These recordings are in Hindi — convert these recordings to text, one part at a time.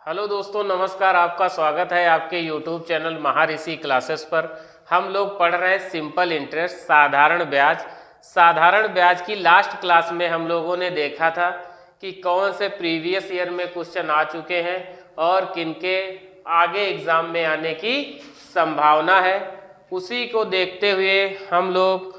हेलो दोस्तों, नमस्कार। आपका स्वागत है आपके YouTube चैनल महाऋषि क्लासेस पर। हम लोग पढ़ रहे हैं सिंपल इंटरेस्ट, साधारण ब्याज। साधारण ब्याज की लास्ट क्लास में हम लोगों ने देखा था कि कौन से प्रीवियस ईयर में क्वेश्चन आ चुके हैं और किनके आगे एग्जाम में आने की संभावना है। उसी को देखते हुए हम लोग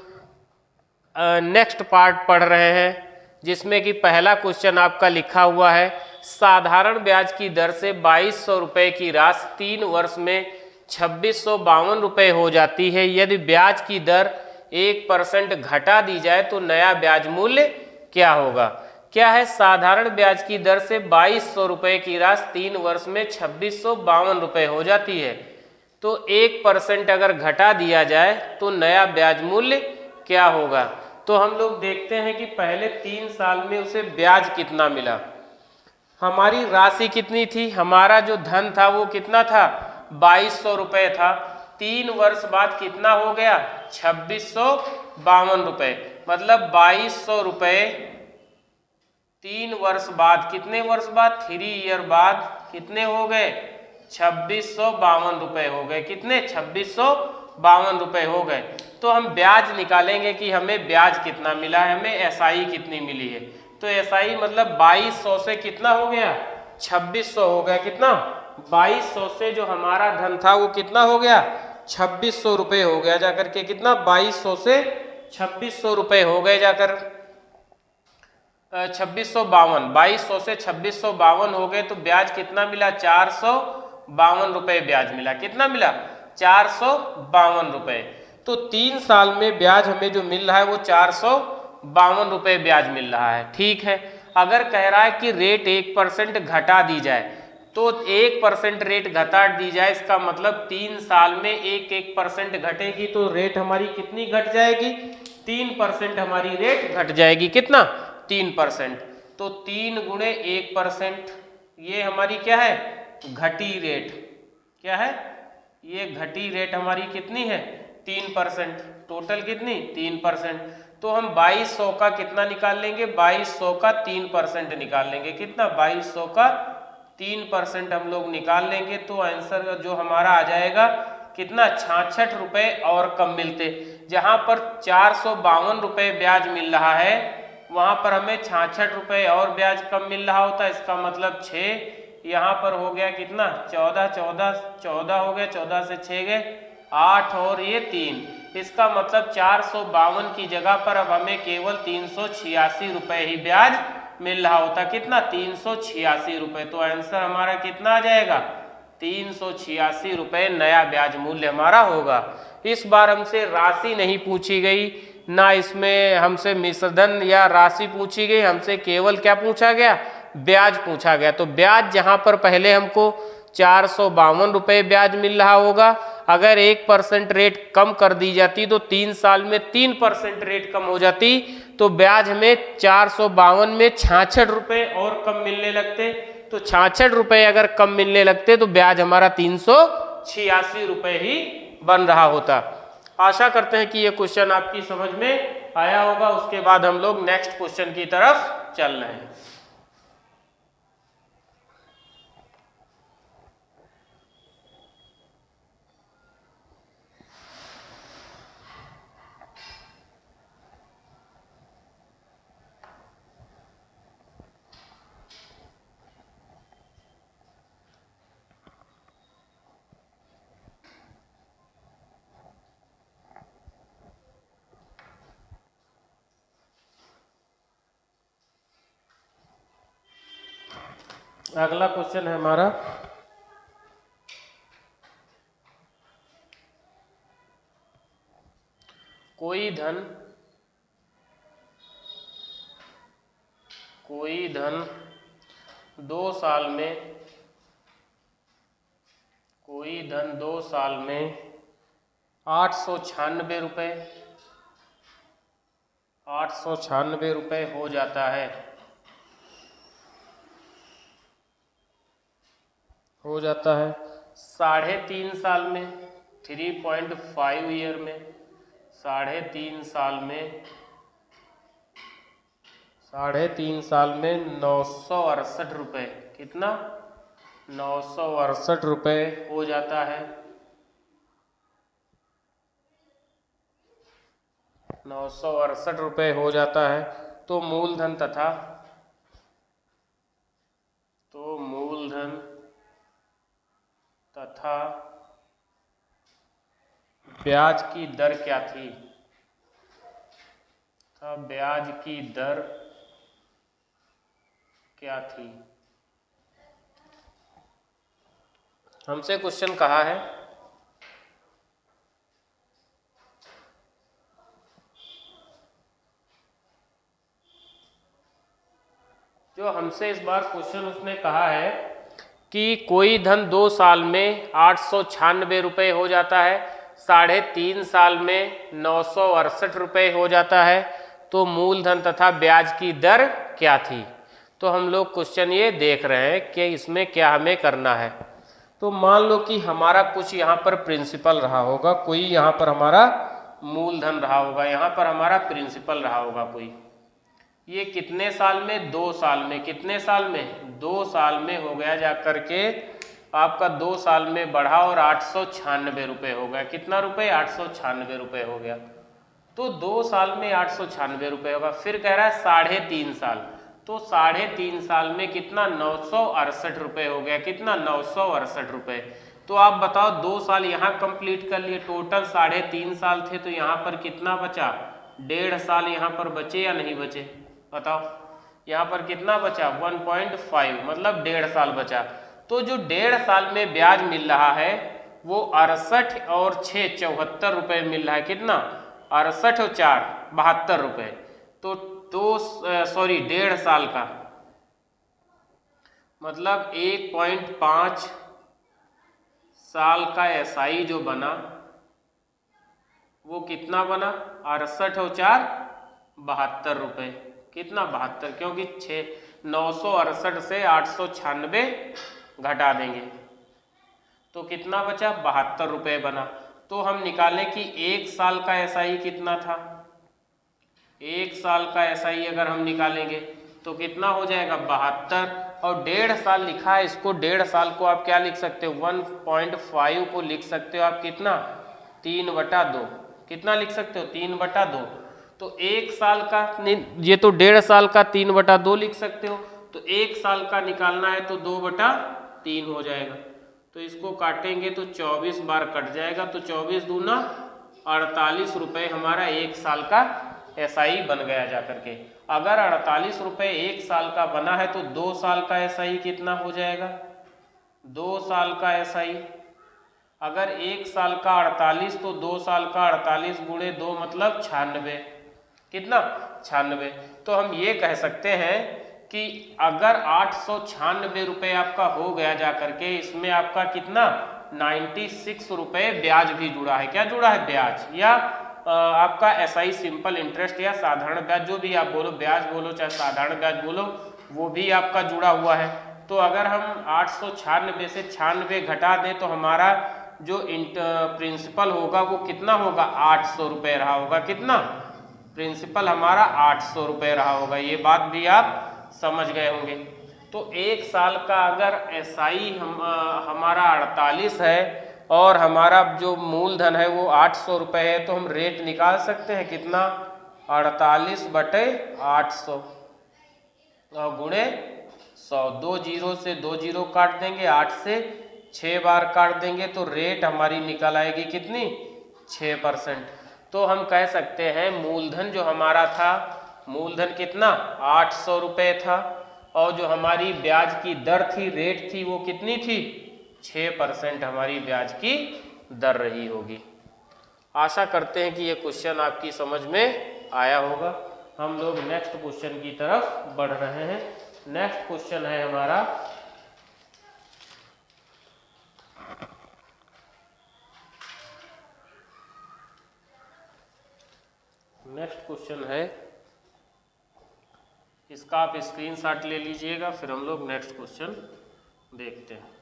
नेक्स्ट पार्ट पढ़ रहे हैं, जिसमें कि पहला क्वेश्चन आपका लिखा हुआ है, साधारण ब्याज की दर से 2200 रुपये की राशि 3 वर्ष में 2652 रुपये हो जाती है। यदि ब्याज की दर 1% घटा दी जाए तो नया ब्याज मूल्य क्या होगा। क्या है, साधारण ब्याज की दर से 2200 रुपये की राशि 3 वर्ष में 2652 रुपये हो जाती है, तो 1% अगर घटा दिया जाए तो नया ब्याज मूल्य क्या होगा। तो हम लोग देखते हैं कि पहले 3 साल में उसे ब्याज कितना मिला। हमारी राशि कितनी थी, हमारा जो धन था वो कितना था, 2200 रुपये था। 3 वर्ष बाद कितना हो गया, 2652 रुपये। मतलब 2200 रुपये 3 वर्ष बाद, कितने वर्ष बाद, 3 ईयर बाद कितने हो गए, 2652 रुपये हो गए। कितने, 2652 रुपये हो गए। तो हम ब्याज निकालेंगे कि हमें ब्याज कितना मिला है, हमें एसआई कितनी मिली है। तो एसआई मतलब 2200 से कितना हो गया, 2600 हो गया। कितना, 2200 से जो हमारा धन था वो कितना हो गया, 2600 रुपये हो गया जाकर के। कितना, 2200 से 2600 रुपये हो गए जाकर 2652। 2200 से 2652 हो गए तो ब्याज कितना मिला, 452 रुपये ब्याज मिला। कितना मिला, 452 रुपये। तो 3 साल में ब्याज हमें जो मिल रहा है वो 452 रुपये ब्याज मिल रहा है। ठीक है, अगर कह रहा है कि रेट 1% घटा दी जाए, तो 1% रेट घटा दी जाए, इसका मतलब 3 साल में 1% घटेगी तो रेट हमारी कितनी घट जाएगी, 3% हमारी रेट घट जाएगी। कितना, 3%। तो 3 गुणे 1%, ये हमारी क्या है, घटी रेट। क्या है, ये घटी रेट हमारी कितनी है, 3%। टोटल कितनी, 3%। तो हम 2200 का कितना निकाल लेंगे, 2200 का 3% निकाल लेंगे। कितना, 2200 का 3% हम लोग निकाल लेंगे तो आंसर जो हमारा आ जाएगा कितना, 66 रुपये और कम मिलते। जहां पर 452 रुपये ब्याज मिल रहा है वहां पर हमें 66 रुपये और ब्याज कम मिल रहा होता। इसका मतलब 6, यहाँ पर हो गया कितना, 14 हो गया, 14 से 6 गए 8 और ये 3। इसका मतलब 452 की जगह पर अब हमें केवल 386 रुपये ही ब्याज मिल रहा होता। कितना, 386 रुपये। तो आंसर हमारा कितना आ जाएगा, 386 रुपये नया ब्याज मूल्य हमारा होगा। इस बार हमसे राशि नहीं पूछी गई, ना इसमें हमसे मिश्रधन या राशि पूछी गई, हमसे केवल क्या पूछा गया, ब्याज पूछा गया। तो ब्याज जहां पर पहले हमको 452 रुपये ब्याज मिल रहा होगा, अगर 1% रेट कम कर दी जाती तो 3 साल में 3% रेट कम हो जाती, तो ब्याज हमें 452 में 66 रुपये और कम मिलने लगते। तो 66 रुपये अगर कम मिलने लगते तो ब्याज हमारा 386 रुपये ही बन रहा होता। आशा करते हैं कि ये क्वेश्चन आपकी समझ में आया होगा। उसके बाद हम लोग नेक्स्ट क्वेश्चन की तरफ चल रहे हैं। अगला क्वेश्चन है हमारा, कोई धन 2 साल में, कोई धन 2 साल में 896 रुपये, 896 रुपये हो जाता है, हो जाता है 3.5 साल में, 3.5 ईयर में, 3.5 साल में, 3.5 साल में 968 रुपये। कितना, 968 रुपये हो जाता है। 968 रुपये हो जाता है। तो मूलधन तथा ब्याज की दर क्या थी? ब्याज की दर क्या थी? हमसे क्वेश्चन कहा है जो हमसे इस बार क्वेश्चन उसने कहा है कि कोई धन 2 साल में 896 रुपये हो जाता है, 3.5 साल में 968 रुपये हो जाता है, तो मूलधन तथा ब्याज की दर क्या थी? तो हम लोग क्वेश्चन ये देख रहे हैं कि इसमें क्या हमें करना है। तो मान लो कि हमारा कुछ यहाँ पर प्रिंसिपल रहा होगा, कोई यहाँ पर हमारा मूलधन रहा होगा, यहाँ पर हमारा प्रिंसिपल रहा होगा कोई। ये कितने साल में? 2 साल में। कितने साल में? 2 साल में हो गया जा करके आपका 2 साल में बढ़ा और 896 रुपये हो गया। कितना रुपये? 896 रुपये हो गया। तो 2 साल में 896 रुपये होगा। फिर कह रहा है 3.5 साल, तो 3.5 साल में कितना? 968 रुपये हो गया। कितना? 968 रुपये। तो आप बताओ 2 साल यहाँ कंप्लीट कर लिए, टोटल 3.5 साल थे, तो यहाँ पर कितना बचा? 1.5 साल यहाँ पर बचे या नहीं बचे? बताओ यहाँ पर कितना बचा? 1.5, मतलब 1.5 साल बचा। तो जो 1.5 साल में ब्याज मिल रहा है वो 68 और 6 74 रुपये मिल रहा है। कितना? 68 और 4 72 रुपये। तो 1.5 साल का मतलब 1.5 साल का एसआई जो बना वो कितना बना? 68 और 4 72 रुपये। कितना? 72, क्योंकि 968 से 896 घटा देंगे तो कितना बचा? 72 रुपये बना। तो हम निकालें कि 1 साल का एसआई कितना था। 1 साल का एसआई अगर हम निकालेंगे तो कितना हो जाएगा? 72। और 1.5 साल लिखा है, इसको 1.5 साल को आप क्या लिख सकते हो? 1.5 को लिख सकते हो आप कितना? 3/2। कितना लिख सकते हो? 3/2। तो 1 साल का, ये तो 1.5 साल का 3/2 लिख सकते हो। तो 1 साल का निकालना है तो 2/3 हो जाएगा। तो इसको काटेंगे तो 24 बार कट जाएगा, तो 24 दूना 48 रुपये हमारा 1 साल का एसआई बन गया जा करके। अगर 48 रुपये 1 साल का बना है तो 2 साल का एसआई कितना हो जाएगा? 2 साल का एसआई अगर 1 साल का 48 तो 2 साल का 48 गुणे 2 मतलब 96। कितना? 96। तो हम ये कह सकते हैं कि अगर 896 रुपये आपका हो गया जा करके, इसमें आपका कितना? 96 रुपये ब्याज भी जुड़ा है। क्या जुड़ा है? ब्याज, या आपका एसआई सिंपल इंटरेस्ट या साधारण ब्याज, जो भी आप बोलो, ब्याज बोलो चाहे साधारण ब्याज बोलो, वो भी आपका जुड़ा हुआ है। तो अगर हम 896 से 96 घटा दें तो हमारा जो प्रिंसिपल होगा वो कितना होगा? 800 रुपये रहा होगा। कितना? प्रिंसिपल हमारा 800 रुपये रहा होगा। ये बात भी आप समझ गए होंगे। तो 1 साल का अगर एसआई हमारा 48 है और हमारा जो मूलधन है वो 800 रुपये है, तो हम रेट निकाल सकते हैं कितना? 48/800 और गुणे 100। 2 जीरो से 2 जीरो काट देंगे, 8 से 6 बार काट देंगे तो रेट हमारी निकल आएगी कितनी? 6%। तो हम कह सकते हैं मूलधन जो हमारा था, मूलधन कितना? 800 रुपये था, और जो हमारी ब्याज की दर थी, रेट थी, वो कितनी थी? 6% हमारी ब्याज की दर रही होगी। आशा करते हैं कि ये क्वेश्चन आपकी समझ में आया होगा। हम लोग नेक्स्ट क्वेश्चन की तरफ बढ़ रहे हैं। नेक्स्ट क्वेश्चन है हमारा इसका आप स्क्रीनशॉट ले लीजिएगा, फिर हम लोग नेक्स्ट क्वेश्चन देखते हैं।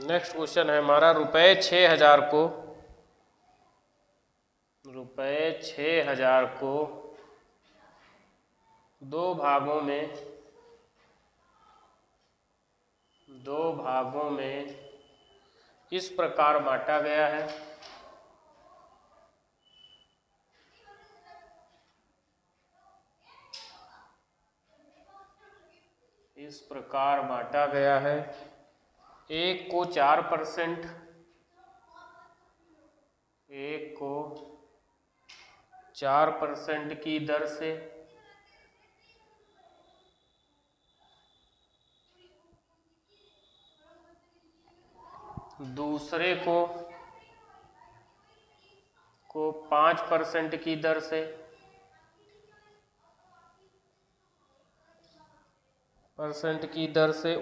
नेक्स्ट क्वेश्चन है हमारा, रुपये 6,000 को दो भागों में इस प्रकार बांटा गया है। इस प्रकार बांटा गया है, एक को 4%, एक को 4% की दर से, दूसरे को 5% की दर से,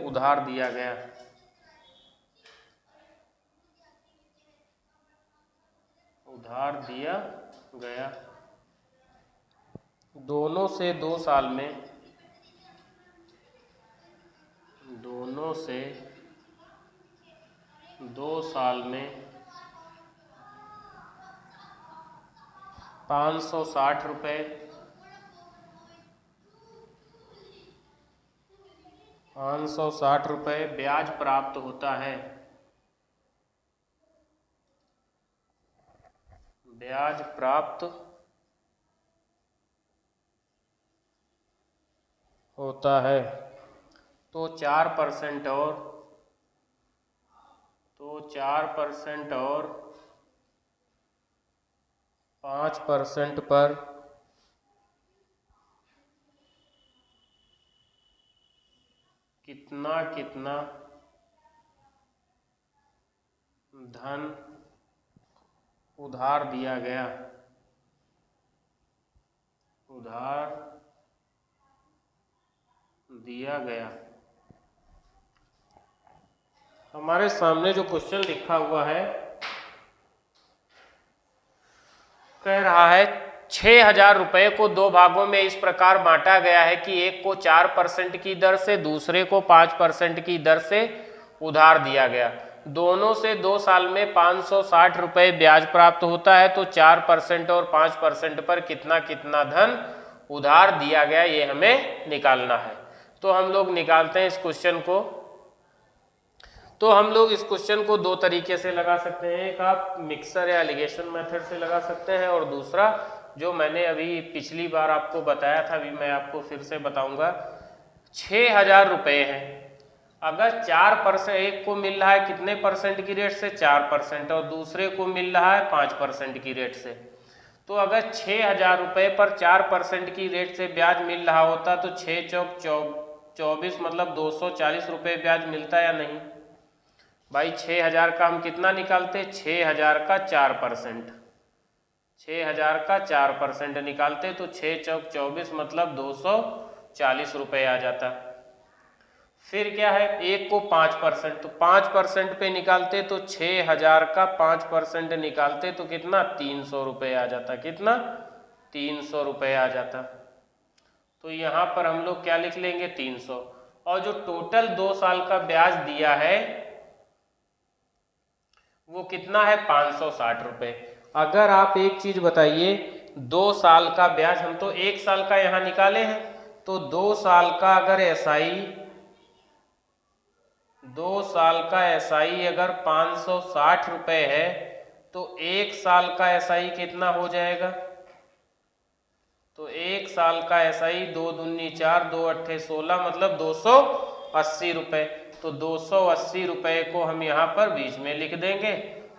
उधार दिया गया। दोनों से 2 साल में 560 रुपये, 560 रुपये ब्याज प्राप्त होता है। ब्याज प्राप्त होता है। तो 4% और 5% पर कितना धन उधार दिया गया। हमारे सामने जो क्वेश्चन लिखा हुआ है, कह रहा है 6,000 रुपये को 2 भागों में इस प्रकार बांटा गया है कि एक को 4% की दर से, दूसरे को 5% की दर से उधार दिया गया। दोनों से 2 साल में 560 रुपये ब्याज प्राप्त होता है। तो 4% और 5% पर कितना धन उधार दिया गया, ये हमें निकालना है। तो हम लोग निकालते हैं इस क्वेश्चन को। तो हम लोग इस क्वेश्चन को 2 तरीके से लगा सकते हैं। एक आप मिक्सर या एलिगेशन मेथड से लगा सकते हैं, और दूसरा जो मैंने अभी पिछली बार आपको बताया था, अभी मैं आपको फिर से बताऊंगा। 6,000 रुपये हैं। अगर 4%, एक को मिल रहा है कितने परसेंट की रेट से, 4%, और दूसरे को मिल रहा है 5% की रेट से। तो अगर 6,000 रुपये पर 4% की रेट से ब्याज मिल रहा होता तो 6 चौक 24 मतलब 240 रुपये ब्याज मिलता या नहीं भाई। 6,000 का हम कितना निकालते, 6,000 का 4%, 6,000 का 4% निकालते तो 6 चौक 24 मतलब 240 रुपये आ जाता। फिर क्या है, एक को 5%, तो 5% पे निकालते तो 6,000 का 5% निकालते तो कितना, 300 रुपये आ जाता। कितना, 300 रुपये आ जाता। तो यहाँ पर हम लोग क्या लिख लेंगे, 300। और जो टोटल 2 साल का ब्याज दिया है वो कितना है, 560 रुपये। अगर आप एक चीज बताइए, 2 साल का ब्याज, हम तो 1 साल का यहाँ निकाले हैं, तो 2 साल का अगर एसआई अगर 560 रुपये है तो 1 साल का एसआई कितना हो जाएगा। तो 1 साल का एसआई 2 दूनी 4, 2 अट्ठे 16 मतलब 280 रुपये। तो 280 रुपये को हम यहाँ पर बीच में लिख देंगे,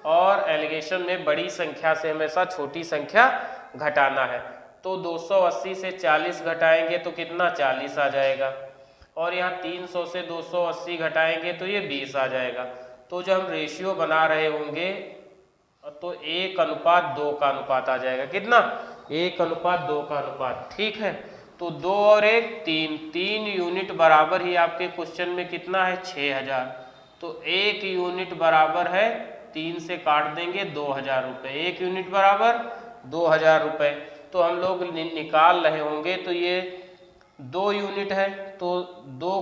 और एलिगेशन में बड़ी संख्या से हमेशा छोटी संख्या घटाना है। तो 280 से 40 घटाएंगे तो कितना, 40 आ जाएगा। और यहाँ 300 से 280 घटाएंगे तो ये 20 आ जाएगा। तो जब हम रेशियो बना रहे होंगे तो 1:2 का अनुपात आ जाएगा। कितना, 1:2 का अनुपात। ठीक है, तो 2 और 1 3 यूनिट बराबर ही आपके क्वेश्चन में कितना है, 6,000। तो 1 यूनिट बराबर है, 3 से काट देंगे 2,000 रुपये। 1 यूनिट बराबर 2,000 रुपये। तो हम लोग निकाल रहे होंगे तो ये 2 यूनिट है, तो 2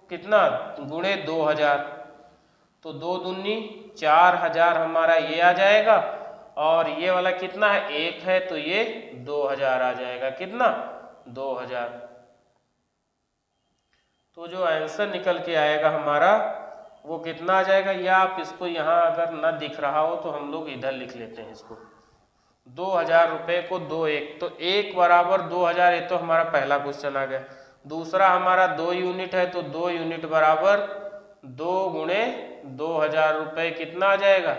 कितना गुणे 2,000, तो 2 दूनी 4000 हमारा ये आ जाएगा, और ये वाला कितना है 1 है तो ये 2000 आ जाएगा। कितना 2000। तो जो आंसर निकल के आएगा हमारा वो कितना आ जाएगा, या आप इसको यहाँ अगर ना दिख रहा हो तो हम लोग इधर लिख लेते हैं इसको, 2000 रुपये को 2 1, तो 1 बराबर 2000, ये तो हमारा पहला क्वेश्चन आ गया। दूसरा हमारा 2 यूनिट है तो 2 यूनिट बराबर 2 गुणे 2000 रुपये, कितना आ जाएगा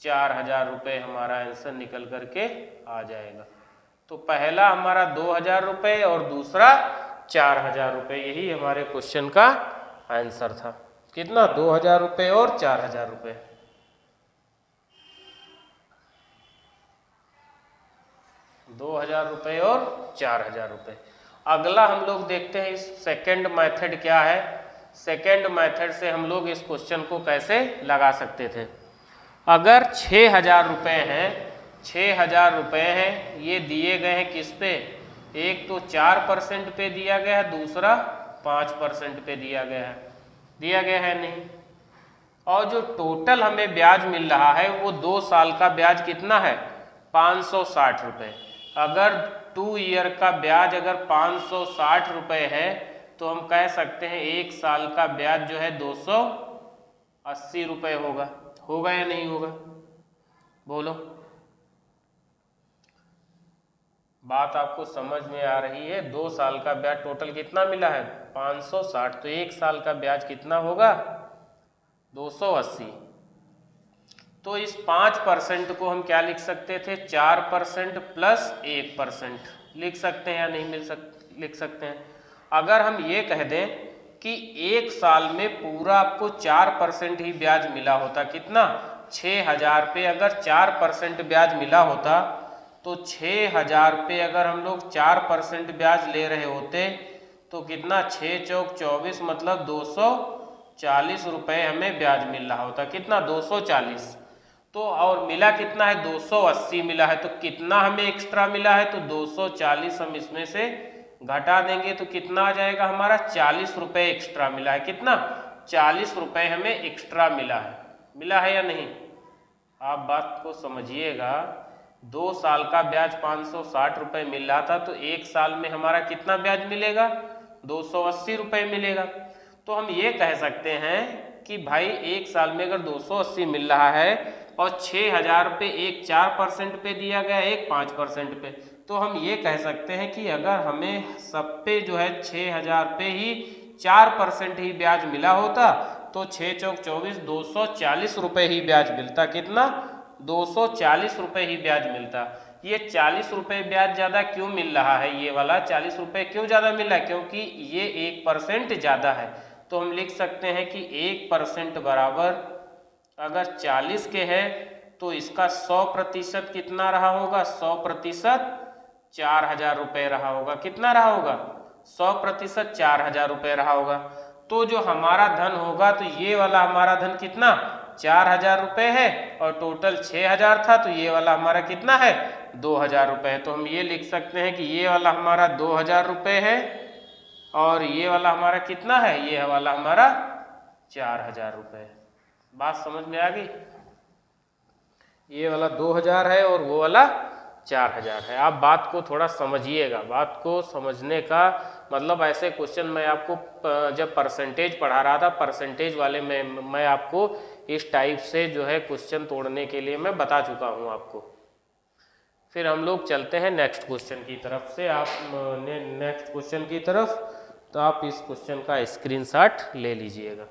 4000 रुपये, हमारा आंसर निकल करके आ जाएगा। तो पहला हमारा 2000 रुपये और दूसरा 4000 रुपये, यही हमारे क्वेश्चन का आंसर था। कितना 2000 रुपये और 4000 रुपये। ₹2000 और 4000 रुपये। अगला हम लोग देखते हैं इस सेकंड मेथड क्या है। सेकंड मेथड से हम लोग इस क्वेश्चन को कैसे लगा सकते थे। अगर 6000 रुपये हैं, 6000 रुपये हैं, ये दिए गए हैं किस पे, एक तो 4% पे दिया गया है, दूसरा 5% पे दिया गया है नहीं। और जो टोटल हमें ब्याज मिल रहा है वो 2 साल का ब्याज कितना है 560 रुपये। अगर 2 ईयर का ब्याज अगर 560 रुपये है तो हम कह सकते हैं 1 साल का ब्याज जो है 280 रुपये होगा या नहीं होगा, बोलो। बात आपको समझ में आ रही है। 2 साल का ब्याज टोटल कितना मिला है 560, तो 1 साल का ब्याज कितना होगा 280। तो इस 5% को हम क्या लिख सकते थे 4% प्लस 1% लिख सकते हैं या नहीं लिख सकते हैं। अगर हम ये कह दें कि 1 साल में पूरा आपको 4% ही ब्याज मिला होता, कितना 6000 पे अगर 4% ब्याज मिला होता, तो 6000 पे अगर हम लोग 4% ब्याज ले रहे होते तो कितना 6 चौक 24 मतलब 240 रुपये हमें ब्याज मिल रहा होता। कितना 240। तो और मिला कितना है 280 मिला है, तो कितना हमें एक्स्ट्रा मिला है तो 240 हम इसमें से घटा देंगे तो कितना आ जाएगा हमारा 40 रुपये एक्स्ट्रा मिला है। कितना 40 रुपये हमें एक्स्ट्रा मिला है या नहीं। आप बात को समझिएगा। 2 साल का ब्याज 560 रुपये मिल रहा था, तो 1 साल में हमारा कितना ब्याज मिलेगा 280 रुपये मिलेगा। तो हम ये कह सकते हैं कि भाई 1 साल में अगर 280 मिल रहा है और 6000 पे एक 4% पे दिया गया, एक 5% पे, तो हम ये कह सकते हैं कि अगर हमें सब पे जो है 6000 पे ही 4% ही ब्याज मिला होता तो 6 चौक 24 240 रुपये ही ब्याज मिलता। कितना 240 रुपये ही ब्याज मिलता। ये 40 रुपये ब्याज ज़्यादा क्यों मिल रहा है, ये वाला 40 रुपये क्यों ज़्यादा मिल रहा है, क्योंकि ये 1% ज़्यादा है। तो हम लिख सकते हैं कि 1% बराबर अगर 40 के है तो इसका 100% कितना रहा होगा 100% 4000 रुपये रहा होगा। कितना रहा होगा 100% 4000 रुपये रहा होगा। तो जो हमारा धन होगा तो ये वाला हमारा धन कितना 4000 रुपये है और टोटल 6000 था, तो ये वाला हमारा कितना है 2000 रुपये। तो हम ये लिख सकते हैं कि ये वाला हमारा 2000 रुपये है और ये वाला हमारा कितना है, ये वाला हमारा 4000 रुपये। बात समझ में आ गई। ये वाला 2000 है और वो वाला 4000 है। आप बात को थोड़ा समझिएगा। बात को समझने का मतलब ऐसे क्वेश्चन मैं आपको जब परसेंटेज पढ़ा रहा था, परसेंटेज वाले में मैं आपको इस टाइप से जो है क्वेश्चन तोड़ने के लिए मैं बता चुका हूँ आपको। फिर हम लोग चलते हैं नेक्स्ट क्वेश्चन की तरफ से। आप नेक्स्ट क्वेश्चन की तरफ, तो आप इस क्वेश्चन का स्क्रीनशॉट ले लीजिएगा।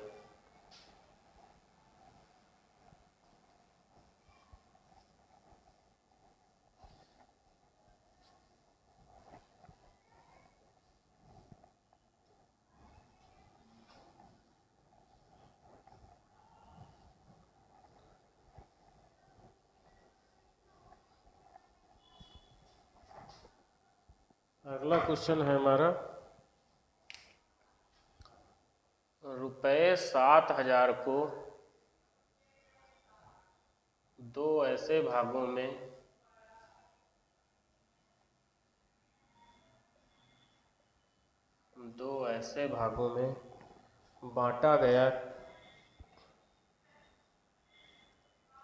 अगला क्वेश्चन है हमारा रुपये 7000 को 2 ऐसे भागों में बांटा गया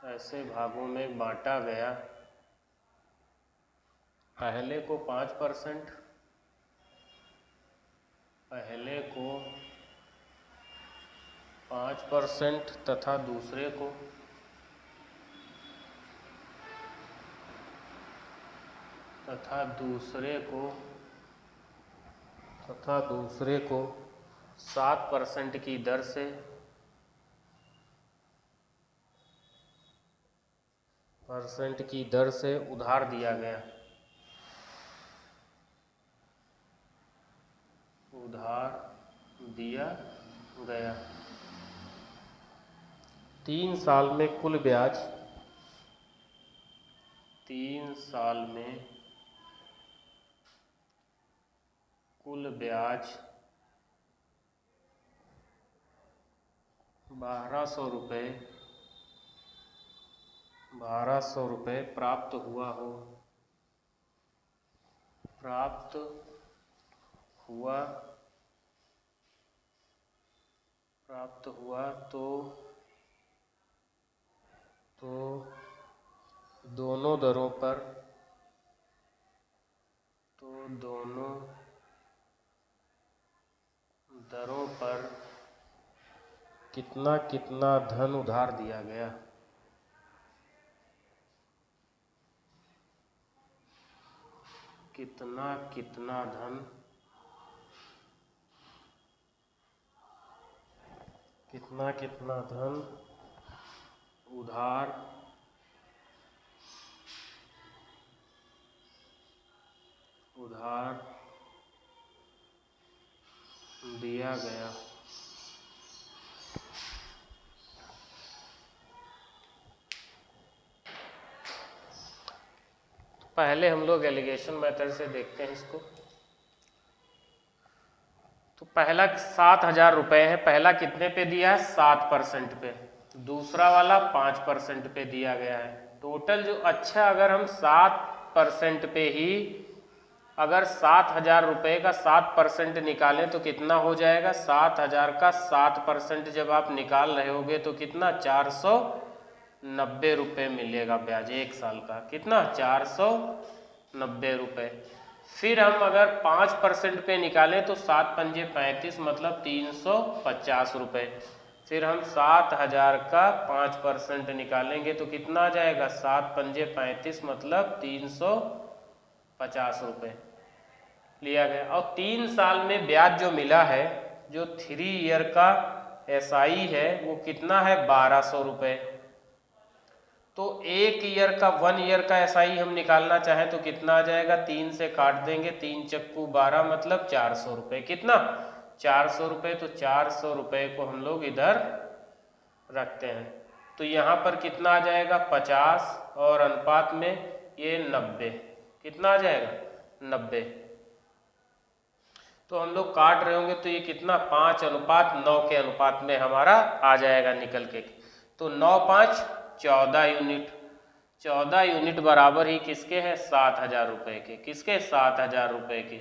ऐसे भागों में बांटा गया। पहले को 5%, पहले को 5% तथा दूसरे को 7% की दर से उधार दिया गया। 3 साल में कुल ब्याज 1200 रुपये प्राप्त हुआ तो दोनों दरों पर कितना कितना धन उधार दिया गया। कितना कितना धन उधार दिया गया। पहले हम लोग एलिगेशन मेथड से देखते हैं इसको। तो पहला 7,000 रुपये है, पहला कितने पे दिया है 7% पे, दूसरा वाला 5% पे दिया गया है। टोटल जो अगर हम 7% पे ही अगर 7,000 रुपये का 7% निकालें तो कितना हो जाएगा। 7,000 का 7% जब आप निकाल रहे होगे तो कितना 490 रुपये मिलेगा ब्याज 1 साल का। कितना 490 रुपये। फिर हम अगर 5% पे निकालें तो 7 पंजे 35 मतलब 350 रुपये। फिर हम 7,000 का 5% निकालेंगे तो कितना आ जाएगा 7 पंजे 35 मतलब 350 रुपये लिया गया। और 3 साल में ब्याज जो मिला है, जो 3 ईयर का SI है वो कितना है 1200 रुपये। तो 1 ईयर का SI हम निकालना चाहें तो कितना आ जाएगा, 3 से काट देंगे, 3 चक्कू 12 मतलब 400 रुपये। कितना 400 रुपये। तो 400 रुपये को हम लोग इधर रखते हैं तो यहाँ पर कितना आ जाएगा 50 और अनुपात में ये 90। कितना आ जाएगा 90। तो हम लोग काट रहे होंगे तो ये कितना 5:9 के अनुपात में हमारा आ जाएगा निकल के। तो 9 5 14 यूनिट। 14 यूनिट बराबर ही किसके है 7,000 रुपये के। किसके 7,000 रुपये के।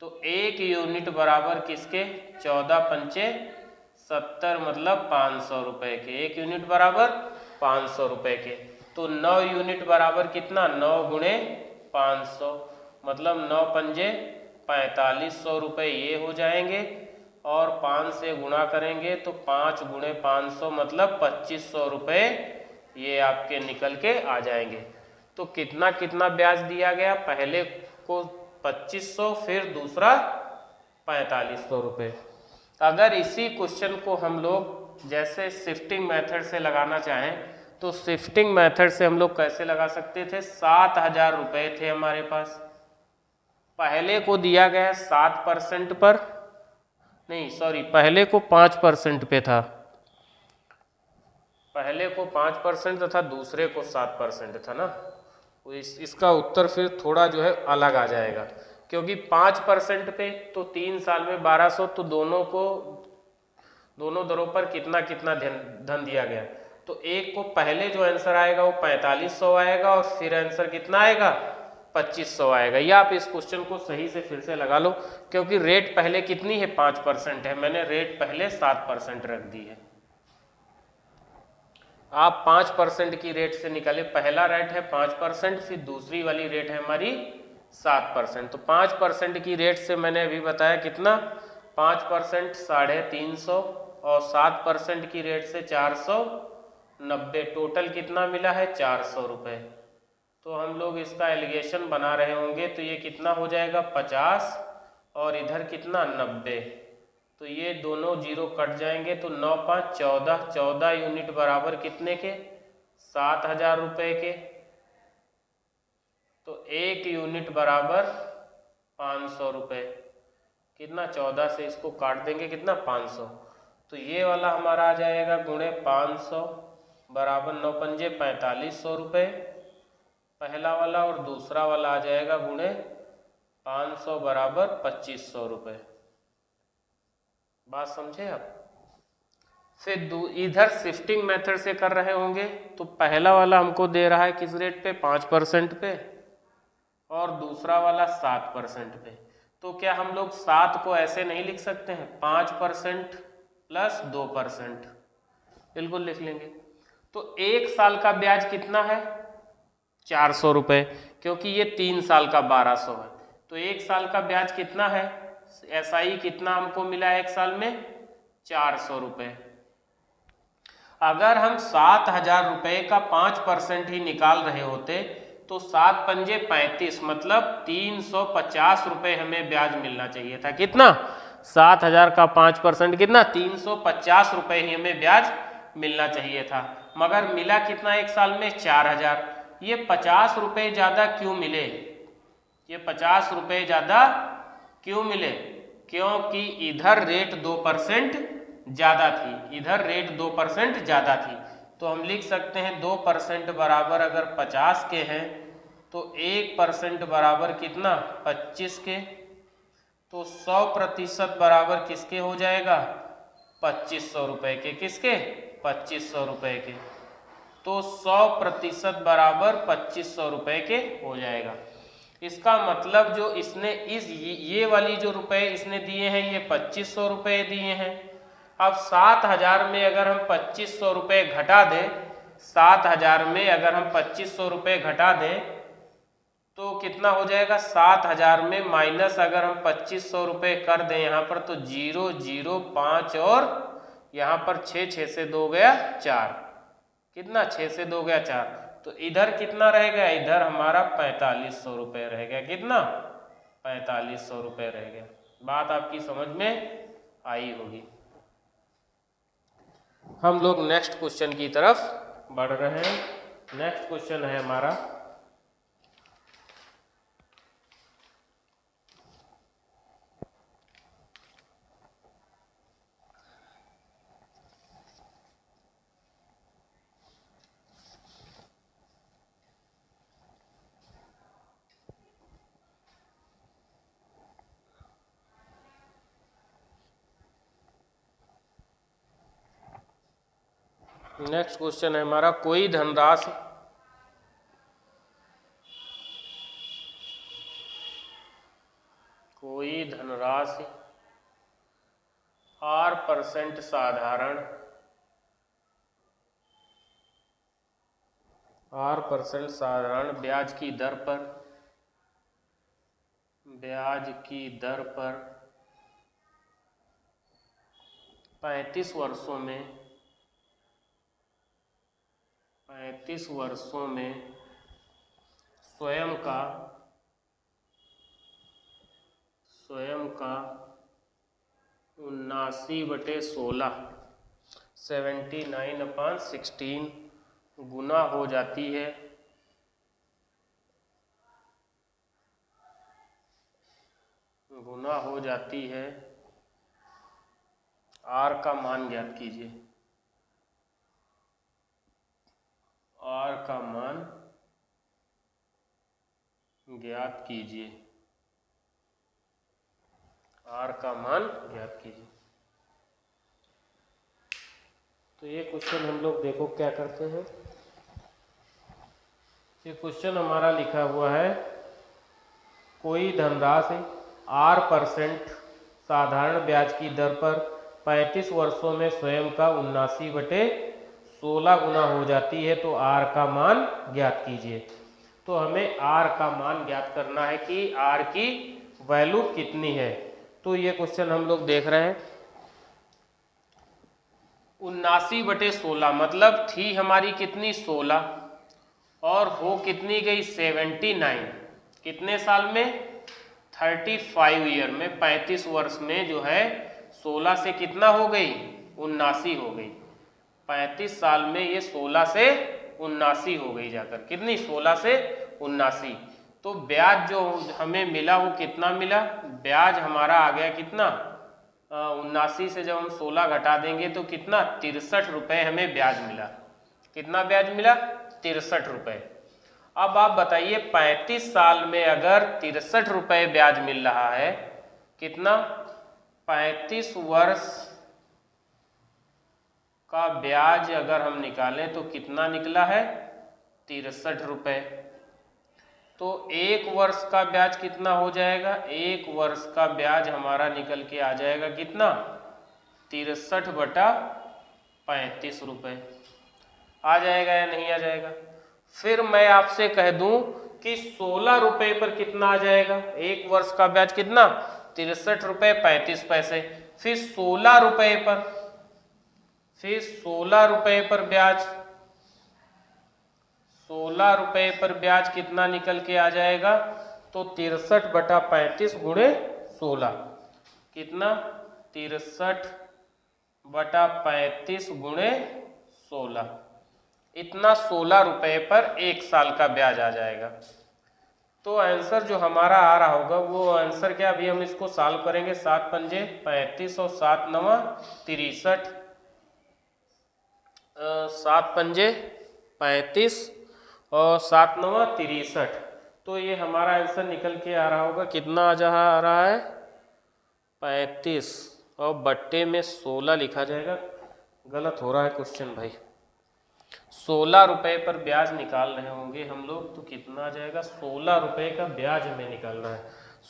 तो 1 यूनिट बराबर किसके 14 पंचे 70 मतलब 500 रुपये के। 1 यूनिट बराबर 500 रुपये के। तो 9 यूनिट बराबर कितना 9 गुणे 500 मतलब 9 पंजे 4500 रुपये ये हो जाएंगे। और 5 से गुणा करेंगे तो 5 गुणे 500 मतलब 2500 रुपये ये आपके निकल के आ जाएंगे। तो कितना कितना ब्याज दिया गया, पहले को 2500 फिर दूसरा 4500 रुपये। अगर इसी क्वेश्चन को हम लोग जैसे शिफ्टिंग मेथड से लगाना चाहें तो शिफ्टिंग मेथड से हम लोग कैसे लगा सकते थे। 7,000 रुपये थे हमारे पास, पहले को दिया गया 7% पर, नहीं सॉरी पहले को 5% पे था, पहले को 5% तथा दूसरे को 7% था ना। इसका उत्तर फिर थोड़ा जो है अलग आ जाएगा क्योंकि 5% पे तो 3 साल में 1200 तो दोनों दरों पर कितना कितना धन दिया गया। तो एक को पहले जो आंसर आएगा वो 4500 आएगा और फिर आंसर कितना आएगा 2500 आएगा। या आप इस क्वेश्चन को सही से फिर से लगा लो क्योंकि रेट पहले कितनी है 5% है, मैंने रेट पहले 7% रख दी है। आप 5% की रेट से निकाले, पहला रेट है 5%, फिर दूसरी वाली रेट है हमारी 7%। तो 5% की रेट से मैंने अभी बताया कितना, 5% 350 और 7% की रेट से 490, टोटल कितना मिला है 400 रुपये। तो हम लोग इसका एलिगेशन बना रहे होंगे तो ये कितना हो जाएगा 50 और इधर कितना 90, तो ये दोनों जीरो कट जाएंगे तो 9 5 14, 14 यूनिट बराबर कितने के 7,000 रुपये के। तो 1 यूनिट बराबर 500 रुपये, कितना 14 से इसको काट देंगे कितना 500, तो ये वाला हमारा आ जाएगा गुणे 500 बराबर 9 पंजे 4500 रुपये पहला वाला, और दूसरा वाला आ जाएगा गुणे 500 बराबर 2500 रुपये। बात समझे आप। फिर इधर शिफ्टिंग मेथड से कर रहे होंगे तो पहला वाला हमको दे रहा है किस रेट पे 5% पे, और दूसरा वाला 7% पे। तो क्या हम लोग 7 को ऐसे नहीं लिख सकते हैं 5% प्लस 2%, बिल्कुल लिख लेंगे। तो 1 साल का ब्याज कितना है 400 रुपये, क्योंकि ये 3 साल का 1200 है। तो 1 साल का ब्याज कितना है, SI कितना हमको मिला है 1 साल में 400 रुपये। अगर हम 7,000 रुपये का 5% ही निकाल रहे होते तो 7 पंजे 35, मतलब 350 रुपये हमें ब्याज मिलना चाहिए था। कितना 7,000 का 5% कितना 350 रुपये ही हमें ब्याज मिलना चाहिए था, मगर मिला कितना 1 साल में 4,000। ये 50 रुपये ज़्यादा क्यों मिले, ये 50 रुपये ज़्यादा क्यों मिले, क्योंकि इधर रेट 2% ज़्यादा थी, इधर रेट 2% ज़्यादा थी। तो हम लिख सकते हैं 2% बराबर अगर 50 के हैं तो 1% बराबर कितना 25 के, तो 100% बराबर किसके हो जाएगा 2500 रुपये के, किसके 2500 रुपये के। तो 100% बराबर 2500 रुपये के हो जाएगा। इसका मतलब जो इसने ये वाली जो रुपए इसने दिए हैं ये 2500 रुपये दिए हैं। अब 7,000 में अगर हम 2500 रुपये घटा दें, 7,000 में अगर हम 2500 रुपये घटा दें तो कितना हो जाएगा 7,000 में माइनस अगर हम 2500 रुपये कर दें यहाँ पर तो 0 0 5 और यहाँ पर 6 6 से 2 गया 4, कितना 6 से 2 गया 4, तो इधर कितना रह गया, इधर हमारा 4500 रुपये रह गया, कितना 4500 रुपये रह गया। बात आपकी समझ में आई होगी। हम लोग नेक्स्ट क्वेश्चन की तरफ बढ़ रहे हैं। नेक्स्ट क्वेश्चन है हमारा कोई धनराशि R% साधारण ब्याज की दर पर 35 वर्षों में स्वयं का 79/16 79/16 गुना हो जाती है R का मान ज्ञात कीजिए। R का मान ज्ञात कीजिए। तो ये क्वेश्चन हम लोग देखो क्या करते हैं। ये क्वेश्चन हमारा लिखा हुआ है कोई धनराशि R% साधारण ब्याज की दर पर 35 वर्षों में स्वयं का 79/16 16 गुना हो जाती है, तो r का मान ज्ञात कीजिए। तो हमें r का मान ज्ञात करना है कि r की वैल्यू कितनी है। तो ये क्वेश्चन हम लोग देख रहे हैं। 79/16 मतलब थी हमारी कितनी 16 और हो कितनी गई 79। कितने साल में 35 ईयर में, 35 वर्ष में जो है 16 से कितना हो गई 79 हो गई। 35 साल में ये 16 से 79 हो गई जाकर, कितनी 16 से 79। तो ब्याज जो हमें मिला वो कितना मिला, ब्याज हमारा आ गया कितना 79 से जब हम 16 घटा देंगे तो कितना 63 रुपये हमें ब्याज मिला। कितना ब्याज मिला 63 रुपये। अब आप बताइए 35 साल में अगर 63 रुपये ब्याज मिल रहा है, कितना 35 वर्ष का ब्याज अगर हम निकालें तो कितना निकला है 63 रुपये। तो एक वर्ष का ब्याज कितना हो जाएगा, एक वर्ष का ब्याज हमारा निकल के आ जाएगा कितना 63/35 रुपये। आ जाएगा या नहीं आ जाएगा। फिर मैं आपसे कह दूं कि 16 रुपये पर कितना आ जाएगा, एक वर्ष का ब्याज कितना 63 रुपये 35 पैसे। फिर 16 रुपये पर, फिर 16 रुपये पर ब्याज, 16 रुपये पर ब्याज कितना निकल के आ जाएगा, तो 63/35 गुणे 16 कितना 63/35 गुणे 16, इतना 16 रुपये पर एक साल का ब्याज आ जाएगा। तो आंसर जो हमारा आ रहा होगा वो आंसर क्या, अभी हम इसको सॉल्व करेंगे। 7 पंजे 35 और 7 नवा 63, 7 पंजे 35 और 7 नवा 63। तो ये हमारा आंसर निकल के आ रहा होगा, कितना आ रहा है 35 और बट्टे में 16 लिखा जाएगा। गलत हो रहा है क्वेश्चन भाई। 16 रुपये पर ब्याज निकाल रहे होंगे हम लोग, तो कितना आ जाएगा 16 रुपये का ब्याज हमें निकालना है।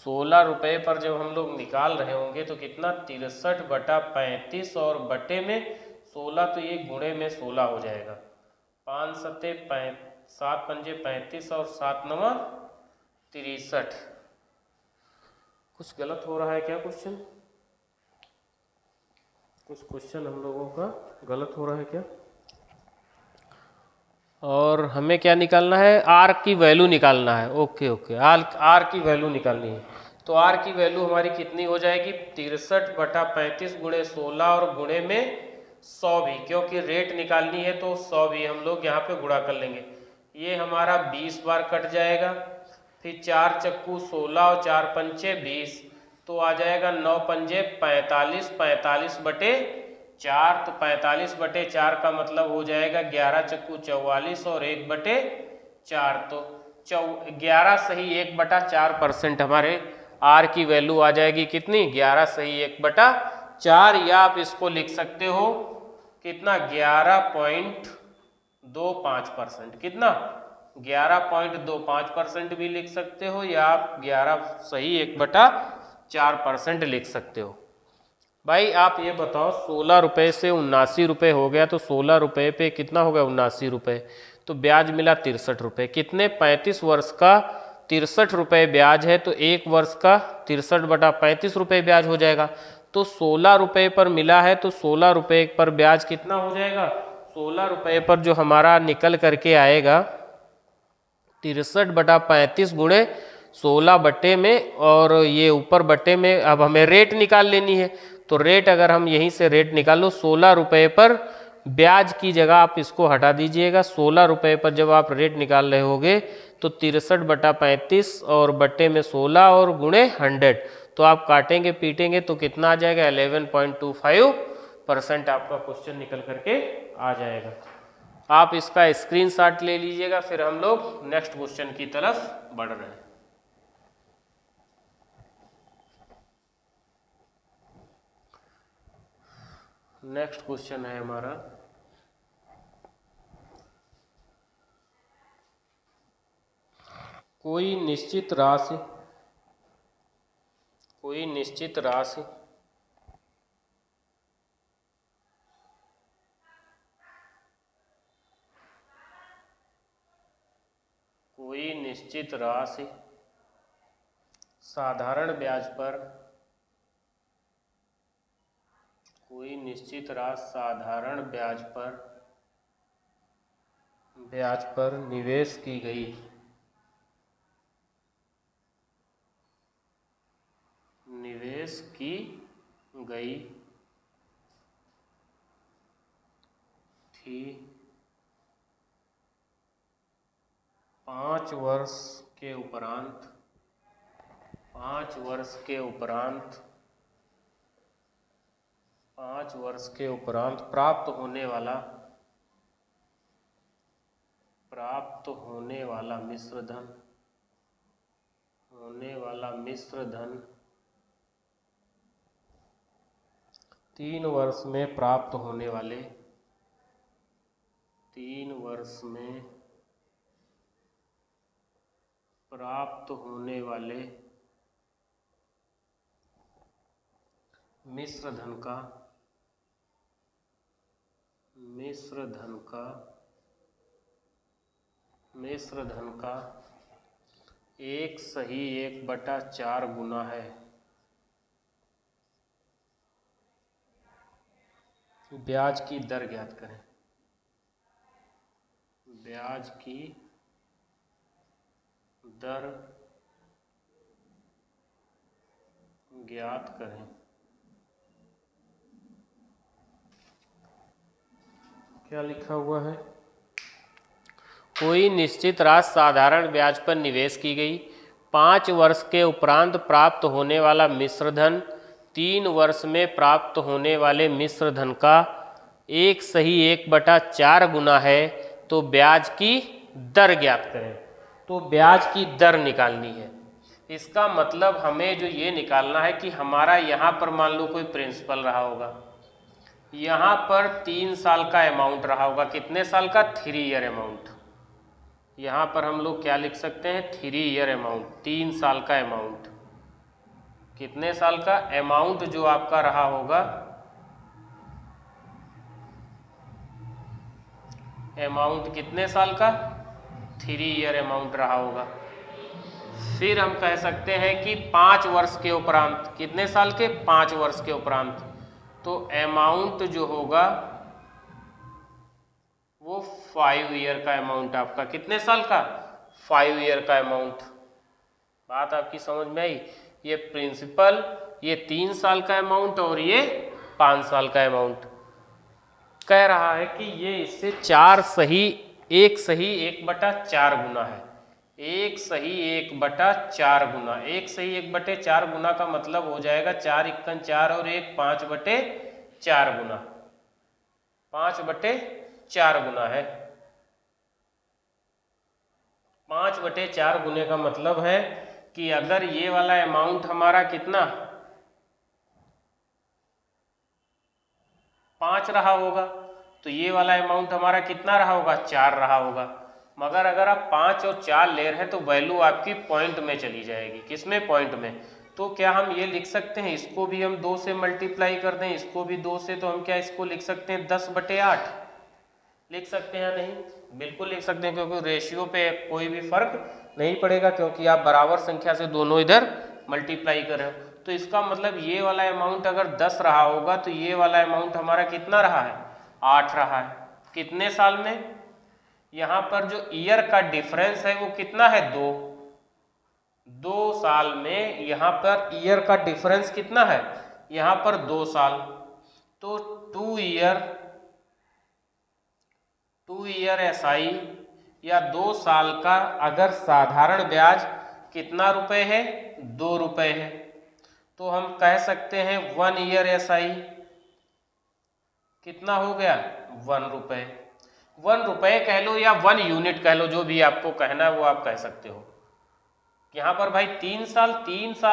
16 रुपये पर जब हम लोग निकाल रहे होंगे तो कितना 63/35 और बटे में 16, तो ये गुणे में 16 हो जाएगा। 5 सत्ते 7 पंजे 35 और 7 नवा 63। कुछ गलत हो रहा है क्या क्वेश्चन, कुछ क्वेश्चन हम लोगों का गलत हो रहा है क्या। और हमें क्या निकालना है, आर की वैल्यू निकालना है। ओके ओके, आर की वैल्यू निकालनी है। तो आर की वैल्यू हमारी कितनी हो जाएगी 63/35 गुणे 16 और गुणे में 100 भी, क्योंकि रेट निकालनी है तो 100 भी हम लोग यहाँ पे गुणा कर लेंगे। ये हमारा 20 बार कट जाएगा। फिर 4 चक्कू 16 और 4 पंचे 20, तो आ जाएगा 9 पंजे 45, 45/4, तो 45/4 का मतलब हो जाएगा 11 चक्कू 44 और 1/4, तो 11 सही 1/4% हमारे आर की वैल्यू आ जाएगी कितनी 11 सही 1/4, या आप इसको लिख सकते हो कितना 11.25%, कितना 11.25% भी लिख सकते हो, या आप 11 सही 1/4% लिख सकते हो। भाई आप ये बताओ 16 रुपये से 79 रुपये हो गया, तो 16 रुपये पे कितना हो गया 79 रुपये, तो ब्याज मिला 63 रुपये। कितने 35 वर्ष का 63 रुपये ब्याज है, तो एक वर्ष का 63/35 रुपये ब्याज हो जाएगा। तो 16 रुपये पर मिला है, तो 16 रुपये पर ब्याज कितना हो जाएगा, 16 रुपये पर जो हमारा निकल करके आएगा 63/35 गुणे 16 बट्टे में, और ये ऊपर बट्टे में अब हमें रेट निकाल लेनी है। तो रेट अगर हम यहीं से रेट निकाल लो, 16 रुपये पर ब्याज की जगह आप इसको हटा दीजिएगा। 16 रुपये पर जब आप रेट निकाल रहे होगे तो 63/35 और बट्टे में 16 और गुणे 100, तो आप काटेंगे पीटेंगे तो कितना आ जाएगा 11.25% आपका क्वेश्चन निकल करके आ जाएगा। आप इसका स्क्रीनशॉट ले लीजिएगा। फिर हम लोग नेक्स्ट क्वेश्चन की तरफ बढ़ रहे हैं। नेक्स्ट क्वेश्चन है हमारा, कोई निश्चित राशि कोई निश्चित राशि साधारण ब्याज पर, कोई निश्चित राशि साधारण ब्याज पर निवेश की गई, थी 5 वर्ष के उपरांत, 5 वर्ष के उपरांत प्राप्त होने वाला मिश्र धन 3 वर्ष में प्राप्त होने वाले, 3 वर्ष में प्राप्त होने वाले मिश्र धन का 1/4 गुना है। ब्याज की दर ज्ञात करें, ब्याज की दर ज्ञात करें। क्या लिखा हुआ है? कोई निश्चित राशि साधारण ब्याज पर निवेश की गई, 5 वर्ष के उपरांत प्राप्त होने वाला मिश्र धन 3 वर्ष में प्राप्त होने वाले मिश्र धन का 1/4 गुना है, तो ब्याज की दर ज्ञात करें। तो ब्याज की दर निकालनी है। इसका मतलब हमें जो ये निकालना है कि हमारा यहाँ पर मान लो कोई प्रिंसिपल रहा होगा, यहाँ पर 3 साल का अमाउंट रहा होगा। कितने साल का? 3 ईयर अमाउंट। यहाँ पर हम लोग क्या लिख सकते हैं? 3 ईयर अमाउंट, 3 साल का अमाउंट। कितने साल का अमाउंट जो आपका रहा होगा, अमाउंट कितने साल का? 3 ईयर अमाउंट रहा होगा। फिर हम कह सकते हैं कि 5 वर्ष के उपरांत, कितने साल के? 5 वर्ष के उपरांत, तो अमाउंट जो होगा वो 5 ईयर का अमाउंट आपका। कितने साल का? 5 ईयर का अमाउंट। बात आपकी समझ में आई? ये प्रिंसिपल, ये 3 साल का अमाउंट और ये 5 साल का अमाउंट। कह रहा है कि ये इससे 1/4 गुना है। 1/4 गुना, 1/4 गुना का मतलब हो जाएगा 4 × 4 और 1 5/4 गुना, 5/4 गुना है। 5/4 गुने का मतलब है कि अगर ये वाला अमाउंट हमारा कितना 5 रहा होगा, तो ये वाला अमाउंट हमारा कितना रहा होगा? 4 रहा होगा। मगर अगर आप 5 और 4 ले रहे हैं तो वैल्यू आपकी पॉइंट में चली जाएगी। किसमें? पॉइंट में। तो क्या हम ये लिख सकते हैं, इसको भी हम 2 से मल्टीप्लाई कर दें, इसको भी 2 से, तो हम क्या इसको लिख सकते हैं? 10/8 लिख सकते हैं या नहीं? बिल्कुल लिख सकते हैं, क्योंकि रेशियो पे कोई भी फर्क नहीं पड़ेगा, क्योंकि आप बराबर संख्या से दोनों इधर मल्टीप्लाई कर रहे हो। तो इसका मतलब ये वाला अमाउंट अगर 10 रहा होगा तो ये वाला अमाउंट हमारा कितना रहा है? 8 रहा है। कितने साल में? यहाँ पर जो ईयर का डिफरेंस है वो कितना है? 2 साल में यहाँ पर ईयर का डिफरेंस कितना है? यहाँ पर 2 साल। तो 2 ईयर SI या 2 साल का अगर साधारण ब्याज कितना रुपए है? 2 रुपए है, तो हम कह सकते हैं 1 ईयर SI कितना हो गया? 1 रुपए। 1 रुपए कह लो या 1 यूनिट कह लो, जो भी आपको कहना है वो आप कह सकते हो। यहाँ पर भाई 3 साल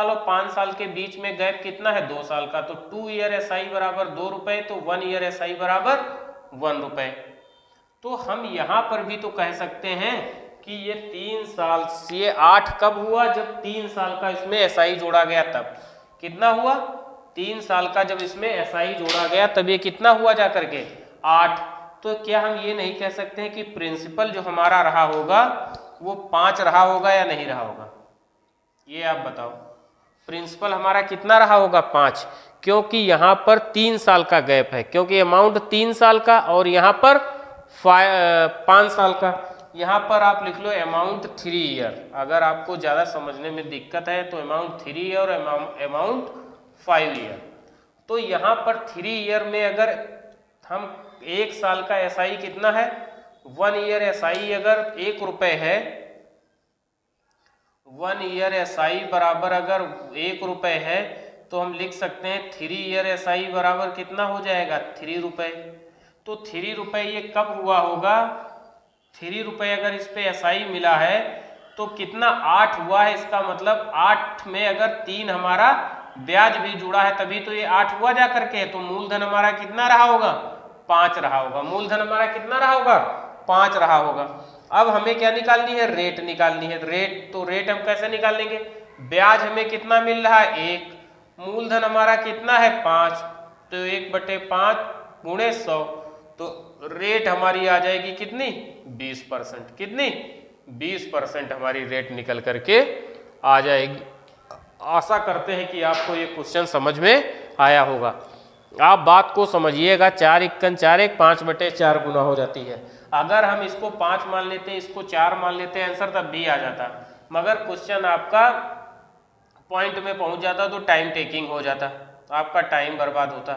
और 5 साल के बीच में गैप कितना है? 2 साल का। तो 2 ईयर SI बराबर 2 रुपए, तो 1 ईयर SI बराबर 1 रुपए। तो हम यहाँ पर भी तो कह सकते हैं कि ये 3 साल, ये 8 कब हुआ? जब 3 साल का इसमें SI जोड़ा गया तब। कितना हुआ? 3 साल का जब इसमें SI जोड़ा गया तब ये कितना हुआ जा करके? 8। तो क्या हम ये नहीं कह सकते हैं कि प्रिंसिपल जो हमारा रहा होगा वो 5 रहा होगा या नहीं रहा होगा, ये आप बताओ। प्रिंसिपल हमारा कितना रहा होगा 5, क्योंकि यहाँ पर 3 साल का गैप है, क्योंकि अमाउंट 3 साल का और यहाँ पर 5 साल का। यहाँ पर आप लिख लो अमाउंट 3 ईयर, अगर आपको ज़्यादा समझने में दिक्कत है तो अमाउंट 3 ईयर और अमाउंट 5 ईयर। तो यहाँ पर 3 ईयर में अगर हम 1 साल का एसआई कितना है, 1 ईयर एसआई अगर 1 रुपये है, 1 ईयर एसआई बराबर अगर 1 रुपये है तो हम लिख सकते हैं 3 ईयर एसआई बराबर कितना हो जाएगा, 3 रुपये। तो 3 रुपये ये कब हुआ होगा, 3 रुपये अगर इस पे एसआई मिला है तो कितना 8 हुआ है, इसका मतलब 8 में अगर 3 हमारा ब्याज भी जुड़ा है तभी तो ये 8 हुआ जा करके। तो मूलधन हमारा कितना रहा होगा, 5 रहा होगा। मूलधन हमारा कितना रहा होगा, 5 रहा होगा। अब हमें क्या निकालनी है, रेट निकालनी है। रेट, तो रेट हम कैसे निकाल लेंगे, ब्याज हमें कितना मिल रहा है 1, मूलधन हमारा कितना है 5, तो 1/5 गुणे 100, तो रेट हमारी आ जाएगी कितनी, 20%। कितनी, 20% हमारी रेट निकल करके आ जाएगी। आशा करते हैं कि आपको ये क्वेश्चन समझ में आया होगा। आप बात को समझिएगा, 4 × 4 = 5/4 गुना हो जाती है। अगर हम इसको 5 मान लेते हैं, इसको 4 मान लेते हैं, आंसर तब भी आ जाता, मगर क्वेश्चन आपका पॉइंट में पहुंच जाता तो टाइम टेकिंग हो जाता, आपका टाइम बर्बाद होता।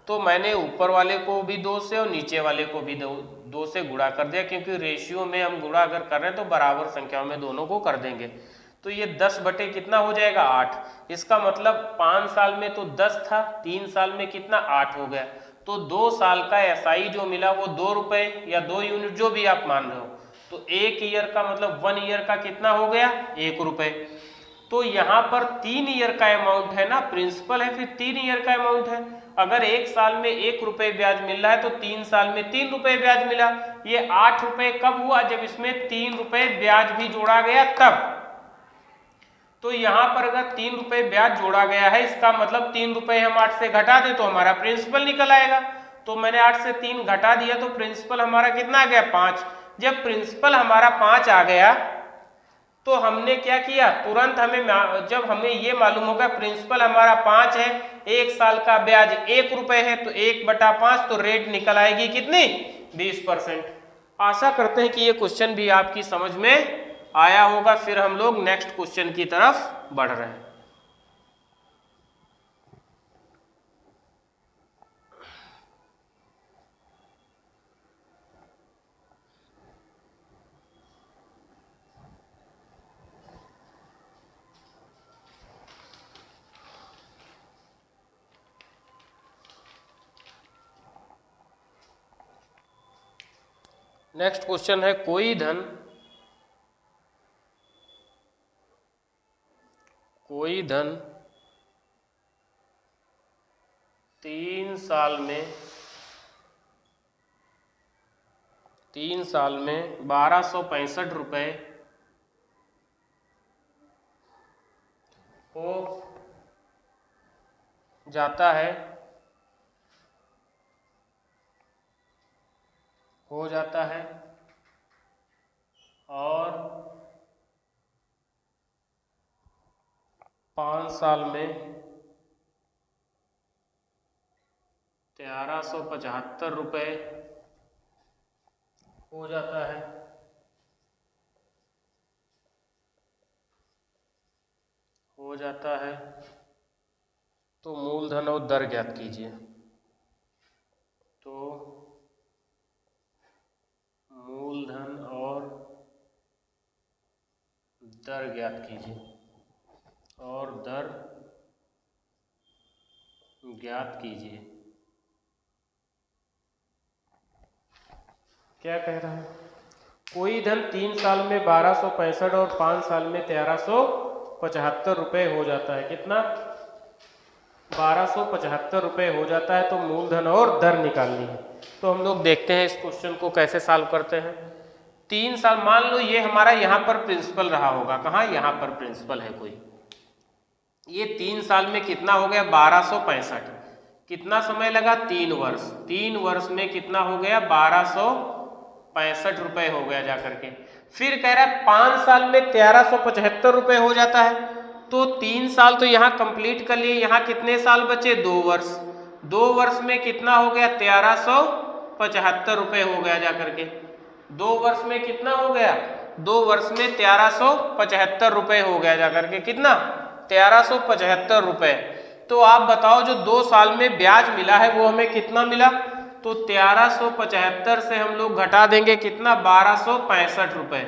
तो मैंने ऊपर वाले को भी 2 से और नीचे वाले को भी 2 से गुणा कर दिया, क्योंकि रेशियो में हम गुणा अगर कर रहे हैं तो बराबर संख्याओं में दोनों को कर देंगे। तो ये 10 बटे कितना हो जाएगा 8। इसका मतलब 5 साल में तो 10 था, 3 साल में कितना 8 हो गया। तो 2 साल का एसआई जो मिला वो 2 रुपये या 2 यूनिट जो भी आप मान रहे हो, तो 1 ईयर का मतलब 1 ईयर का कितना हो गया 1 रुपये। तो यहाँ पर 3 ईयर का अमाउंट है ना, प्रिंसिपल है, फिर 3 ईयर का अमाउंट है। अगर 1 साल में 1 रुपये ब्याज मिल रहा है तो 3 साल में 3 रुपये ब्याज मिला। ये 8 रुपये कब हुआ, जब इसमें 3 रुपये ब्याज भी जोड़ा गया तब। तो यहाँ पर अगर 3 रुपये ब्याज जोड़ा गया है, इसका मतलब 3 रुपये हम 8 से घटा दें तो हमारा प्रिंसिपल निकल आएगा। तो मैंने 8 से 3 घटा दिया तो प्रिंसिपल हमारा कितना आ गया 5। जब प्रिंसिपल हमारा 5 आ गया तो हमने क्या किया, तुरंत हमें, जब हमें ये मालूम होगा प्रिंसिपल हमारा 5 है, 1 साल का ब्याज 1 रुपये है, तो 1/5, तो रेट निकल आएगी कितनी, 20%। आशा करते हैं कि ये क्वेश्चन भी आपकी समझ में आया होगा। फिर हम लोग नेक्स्ट क्वेश्चन की तरफ बढ़ रहे हैं। नेक्स्ट क्वेश्चन है, कोई धन 3 साल में 1265 रुपये हो जाता है, और 5 साल में 1375 रुपये हो जाता है। तो मूलधन और दर ज्ञात कीजिए। तो मूलधन और दर ज्ञात कीजिए, और दर ज्ञात कीजिए। क्या कह रहा है, कोई धन 3 साल में 1265 और 5 साल में 1375 रुपये हो जाता है। कितना, 1275 रुपये हो जाता है। तो मूलधन और दर निकालनी है। तो हम लोग देखते हैं इस क्वेश्चन को कैसे सॉल्व करते हैं। 3 साल, मान लो ये हमारा यहाँ पर प्रिंसिपल रहा होगा, कहाँ, यहाँ पर प्रिंसिपल है कोई। ये 3 साल में कितना हो गया 1265, कितना समय लगा 3 वर्ष। 3 वर्ष में कितना हो गया 1265 रुपए हो गया जाकर के। फिर कह रहा है 5 साल में 1375 रुपए हो जाता है। तो 3 साल तो यहाँ कंप्लीट कर लिए, यहाँ कितने साल बचे? 2 वर्ष। 2 वर्ष में कितना हो गया? 1375 रुपए हो गया जाकर के। 2 वर्ष में कितना हो गया? 2 वर्ष में 1375 रुपए हो गया जाकर के। कितना? 1375 रुपए। तो आप बताओ जो 2 साल में ब्याज मिला है वो हमें कितना मिला? तो 1375 से हम लोग घटा देंगे कितना? 1265 रुपए।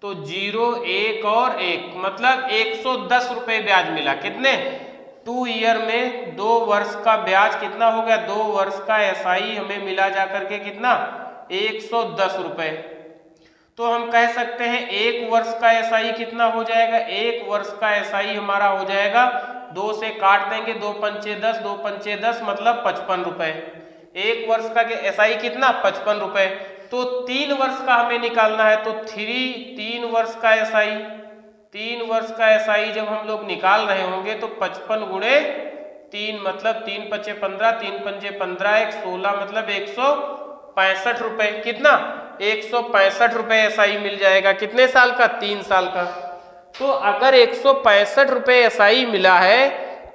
तो 0, 1 और 1 मतलब 110 रुपए ब्याज मिला। कितने? 2 ईयर में 2 वर्ष का ब्याज कितना हो गया? 2 वर्ष का एसआई हमें मिला जाकर के कितना? 110 रुपए। तो हम कह सकते हैं 1 वर्ष का एसआई कितना हो जाएगा? 1 वर्ष का एसआई हमारा हो जाएगा, 2 से काट देंगे, 2 पंचे 10, 2 पंचे 10 मतलब 55 रुपए। 1 वर्ष का एसआई कितना? 55 रुपए। तो 3 वर्ष का हमें निकालना है। तो 3 वर्ष का एसआई, 3 वर्ष का एसआई जब हम लोग निकाल रहे होंगे तो 55 गुणे 3 मतलब 3 पचे 15, 3 पंजे 15, 1 16 मतलब 165 रुपए। कितना? 165 रुपए एसआई मिल जाएगा। कितने साल का? 3 साल का। तो अगर 165 रुपए एसआई मिला है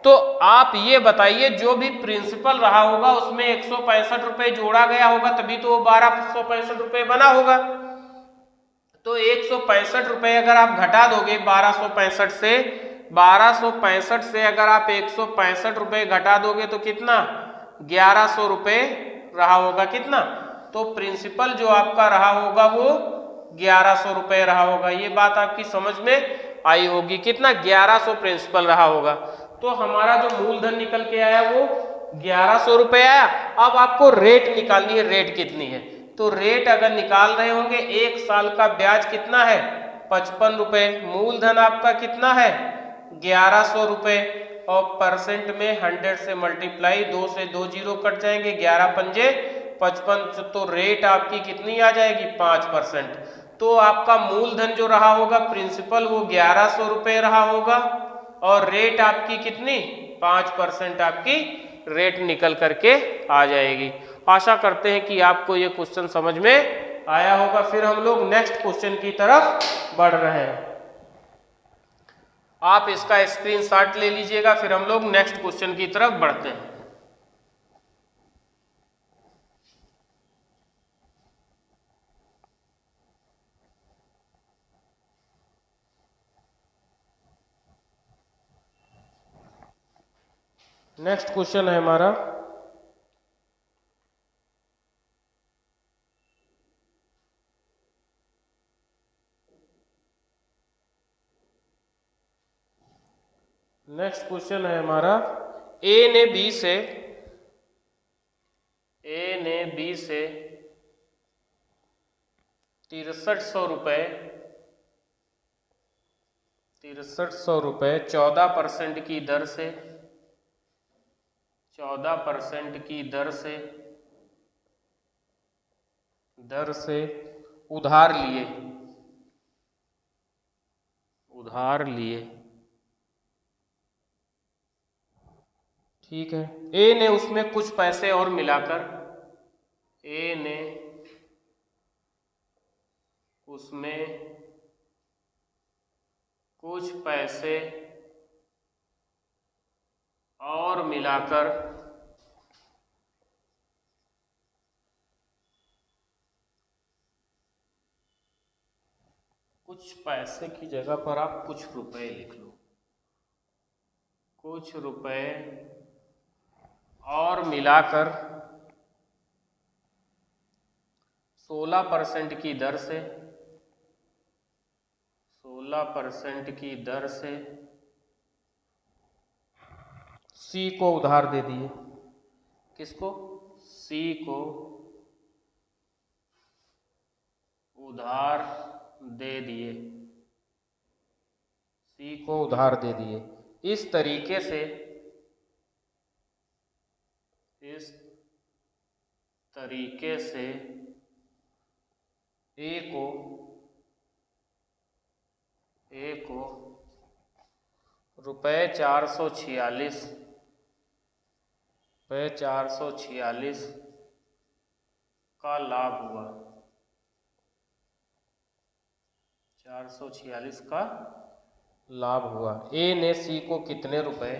तो आप ये बताइए जो भी प्रिंसिपल रहा होगा उसमें 165 रुपए जोड़ा गया होगा तभी तो वो 1265 रुपए बना होगा। तो 165 रुपए अगर आप घटा दोगे 1265 से, 1265 से अगर आप 165 रुपए घटा दोगे तो कितना? 1100 रुपए रहा होगा। कितना? तो प्रिंसिपल जो आपका रहा होगा वो 1100 रुपए रहा होगा। ये बात आपकी समझ में आई होगी। कितना? 1100 प्रिंसिपल रहा होगा। तो हमारा जो मूलधन निकल के आया वो 1100 रुपए आया। अब आपको रेट निकालनी है, रेट कितनी है? तो रेट अगर निकाल रहे होंगे 1 साल का ब्याज कितना है? 55 रुपए। मूलधन आपका कितना है? 1100 रुपए। और परसेंट में 100 से मल्टीप्लाई, 2 से 2 जीरो कट जाएंगे, 11 पंजे 55। तो रेट आपकी कितनी आ जाएगी? 5%। तो आपका मूलधन जो रहा होगा प्रिंसिपल वो 1100 रुपए रहा होगा और रेट आपकी कितनी? 5% आपकी रेट निकल करके आ जाएगी। आशा करते हैं कि आपको ये क्वेश्चन समझ में आया होगा। फिर हम लोग नेक्स्ट क्वेश्चन की तरफ बढ़ रहे हैं। आप इसका स्क्रीनशॉट ले लीजिएगा, फिर हम लोग नेक्स्ट क्वेश्चन की तरफ बढ़ते हैं। नेक्स्ट क्वेश्चन है हमारा ए ने बी से 6300 रुपए 14% की दर से 14% की दर से उधार लिए। ठीक है। ए ने उसमें कुछ पैसे और मिलाकर कुछ पैसे और मिलाकर कुछ पैसे की जगह पर आप कुछ रुपए लिख लो। कुछ रुपए और मिलाकर 16% की दर से 16% की दर से सी को उधार दे दिए। किसको? सी को उधार दे दिए। सी को उधार दे दिए। इस तरीके से ए को रुपए 446 का लाभ हुआ। 446 का लाभ हुआ। ए ने सी को कितने रुपए,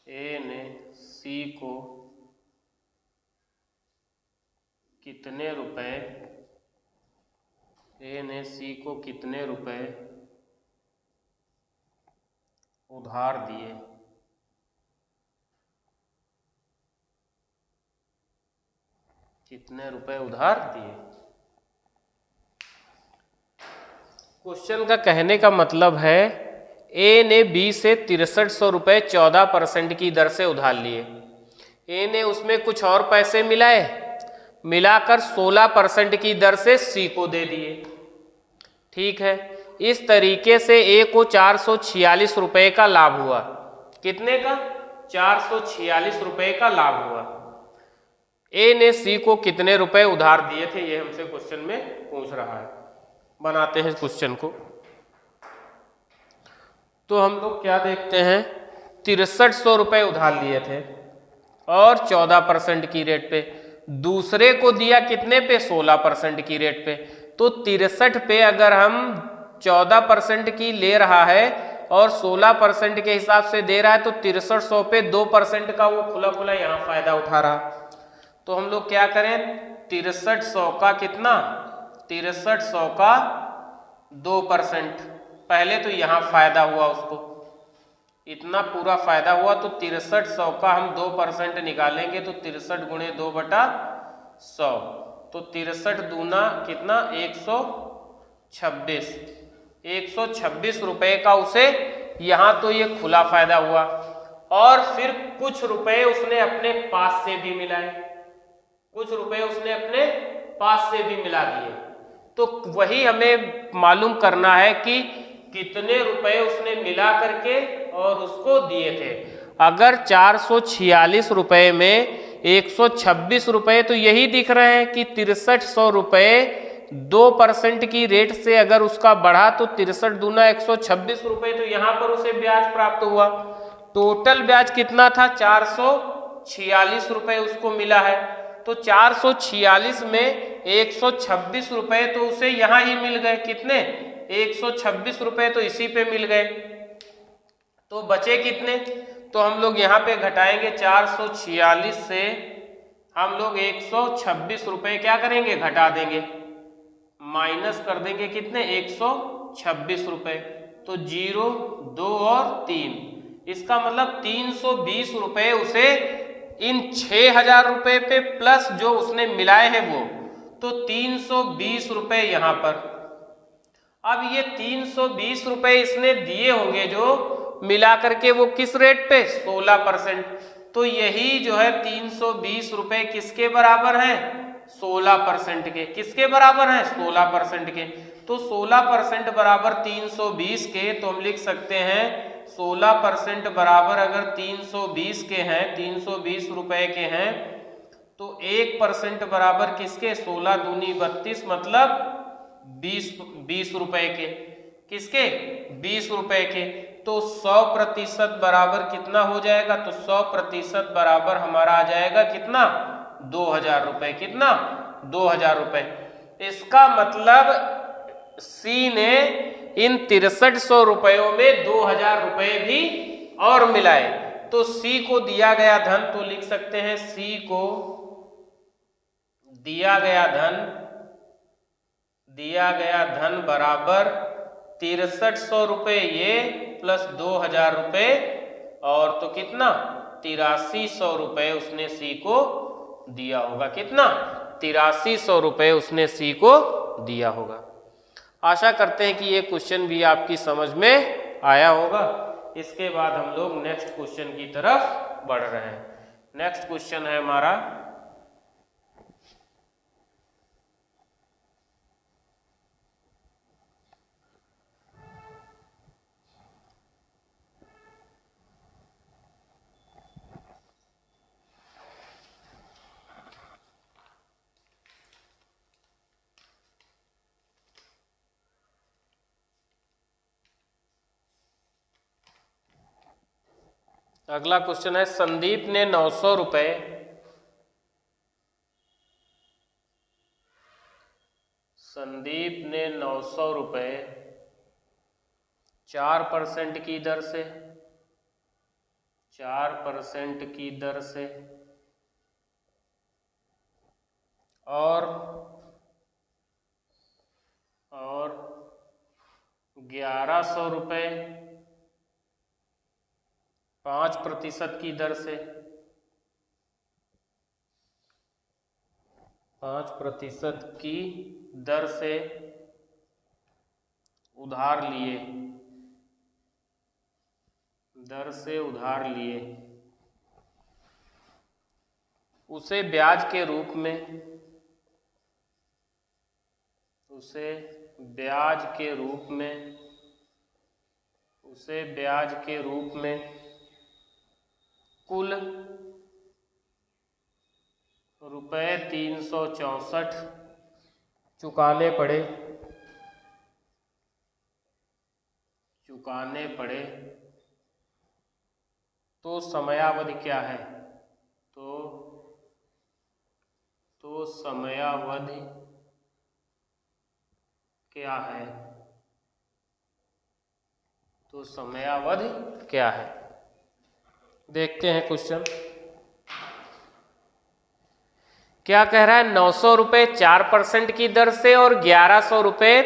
ए ने सी को कितने रुपए, ए ने सी को कितने रुपए उधार दिए, कितने रुपए उधार दिए। क्वेश्चन का कहने का मतलब है ए ने बी से 6300 रुपये 14% की दर से उधार लिए। ए ने उसमें कुछ और पैसे मिलाए, मिलाकर 16% की दर से सी को दे दिए। ठीक है, इस तरीके से ए को 446 रुपये का लाभ हुआ। कितने का? 446 रुपये का लाभ हुआ। ए ने सी को कितने रुपए उधार दिए थे, ये हमसे क्वेश्चन में पूछ रहा है। बनाते हैं क्वेश्चन को। तो हम लोग क्या देखते हैं, 6300 रुपये उधार लिए थे और 14% की रेट पे। दूसरे को दिया कितने पे? 16% की रेट पे। तो 63 पे अगर हम 14% की ले रहा है और 16% के हिसाब से दे रहा है तो 6300 पे 2% का वो खुला खुला यहाँ फायदा उठा रहा। तो हम लोग क्या करें, 6300 का कितना, 6300 का 2%। पहले तो यहाँ फायदा हुआ उसको, इतना पूरा फायदा हुआ, तो 6300 का हम 2% निकालेंगे तो 63 गुणे 2/100, तो 63 दूना कितना, 126। 126 रुपये का उसे यहाँ तो ये खुला फायदा हुआ और फिर कुछ रुपए उसने अपने पास से भी मिलाए, कुछ रुपए उसने अपने पास से भी मिला दिए। तो वही हमें मालूम करना है कि कितने रुपए उसने मिला करके और उसको दिए थे। अगर 446 रुपए में 126 रुपए तो यही दिख रहे हैं कि 6300 रुपए 2% की रेट से अगर उसका बढ़ा तो 63 दूना 126 रुपए, तो यहां पर उसे ब्याज प्राप्त हुआ। टोटल ब्याज कितना था, 446 रुपए उसको मिला है। तो 446 में 126 रुपए तो उसे यहां ही मिल गए। कितने? 126 रुपए तो इसी पे मिल गए। तो बचे कितने? तो हम लोग यहाँ पे घटाएंगे, 446 से हम लोग 126 रुपए क्या करेंगे, घटा देंगे, माइनस कर देंगे। कितने? 126 रुपए। तो 0, 2 और 3, इसका मतलब 320 रुपए उसे इन 6000 रुपए पे प्लस जो उसने मिलाए हैं वो, तो 320 रुपए यहां पर। अब ये 320 रुपए इसने दिए होंगे जो मिला करके, वो किस रेट पे, 16%। तो यही जो है 320 रुपए किसके बराबर है, 16% के। किसके बराबर है, 16% के। तो 16% बराबर 320 के, तो हम लिख सकते हैं 16% बराबर अगर 320 के हैं, 320 रुपए के हैं, तो 1% बराबर किसके, 16 दूनी 32, मतलब 20 रुपए के। किसके, 20 रुपए के। तो 100% बराबर कितना हो जाएगा, तो 100% बराबर हमारा आ जाएगा कितना, 2000 रुपए। कितना, 2000 रुपए। इसका मतलब सी ने इन 6300 रुपयों में 2000 रुपए भी और मिलाए। तो सी को दिया गया धन, तो लिख सकते हैं सी को दिया गया धन बराबर 6300 रुपये ये प्लस 2000 रुपये, और तो कितना, 8300 रुपये उसने सी को दिया होगा। कितना, 8300 रुपये उसने सी को दिया होगा। आशा करते हैं कि ये क्वेश्चन भी आपकी समझ में आया होगा। इसके बाद हम लोग नेक्स्ट क्वेश्चन की तरफ बढ़ रहे हैं। नेक्स्ट क्वेश्चन है हमारा अगला क्वेश्चन है, संदीप ने 900 रुपये संदीप ने 900 ₹900 4% की दर से 4% की दर से और 1100 रुपये 5% की दर से 5% की दर से उधार लिए उसे ब्याज के रूप में कुल ₹364 चुकाने पड़े तो समयावधि क्या है? तो समयावधि क्या है? देखते हैं क्वेश्चन क्या कह रहा है। 900 रुपये 4% की दर से और 1100 रुपये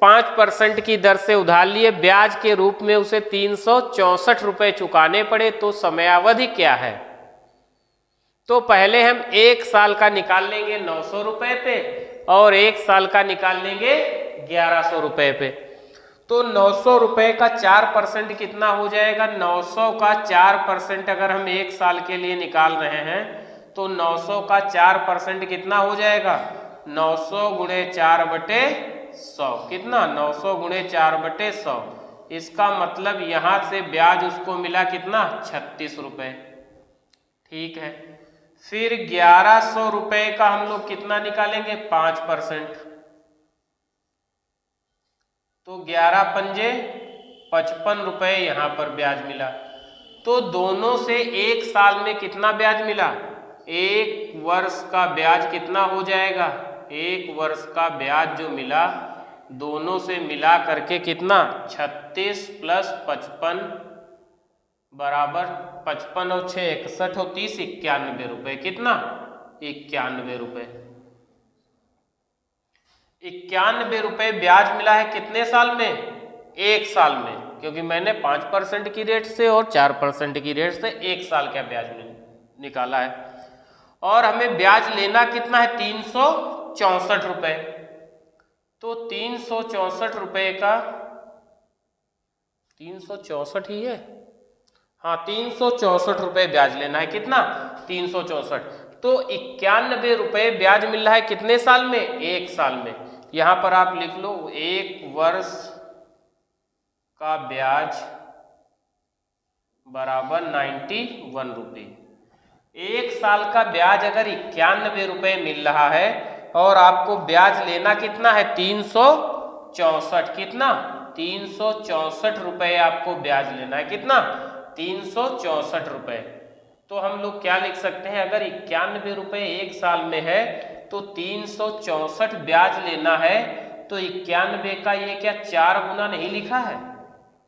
5% की दर से उधार लिए, ब्याज के रूप में उसे 364 रुपये चुकाने पड़े तो समयावधि क्या है? तो पहले हम 1 साल का निकाल लेंगे 900 रुपये पे और 1 साल का निकाल लेंगे 1100 रुपये पे। तो 900 रुपये का 4% कितना हो जाएगा? 900 का 4% अगर हम 1 साल के लिए निकाल रहे हैं तो 900 का 4% कितना हो जाएगा? 900 गुणे 4/100 कितना? 900 गुणे 4/100। इसका मतलब यहां से ब्याज उसको मिला कितना? 36 रुपये। ठीक है, फिर 1100 रुपये का हम लोग कितना निकालेंगे? 5%। तो 11 पंजे 55 रुपये यहां पर ब्याज मिला। तो दोनों से 1 साल में कितना ब्याज मिला? 1 वर्ष का ब्याज कितना हो जाएगा? 1 वर्ष का ब्याज जो मिला दोनों से मिला करके कितना? 36 + 55 बराबर 55 और 6 61 और 30 91 रुपये। कितना? 91 रुपये। 91 रुपये ब्याज मिला है कितने साल में? 1 साल में, क्योंकि मैंने 5% की रेट से और 4% की रेट से 1 साल का ब्याज निकाला है। और हमें ब्याज लेना कितना है? 364 रुपये। तो 364 रुपये का 364 ही है, हाँ 364 रुपये ब्याज लेना है। कितना? 364। तो 91 रुपये ब्याज मिल रहा है कितने साल में? 1 साल में। यहां पर आप लिख लो 1 वर्ष का ब्याज बराबर 91 रुपये। 1 साल का ब्याज अगर 91 रुपये मिल रहा है और आपको ब्याज लेना कितना है? 364। कितना? 364 रुपये आपको ब्याज लेना है। कितना? 364 रुपये। तो हम लोग क्या लिख सकते हैं? अगर 91 रुपये 1 साल में है तो 364 ब्याज लेना है, तो 91 का ये क्या 4 गुना नहीं लिखा है?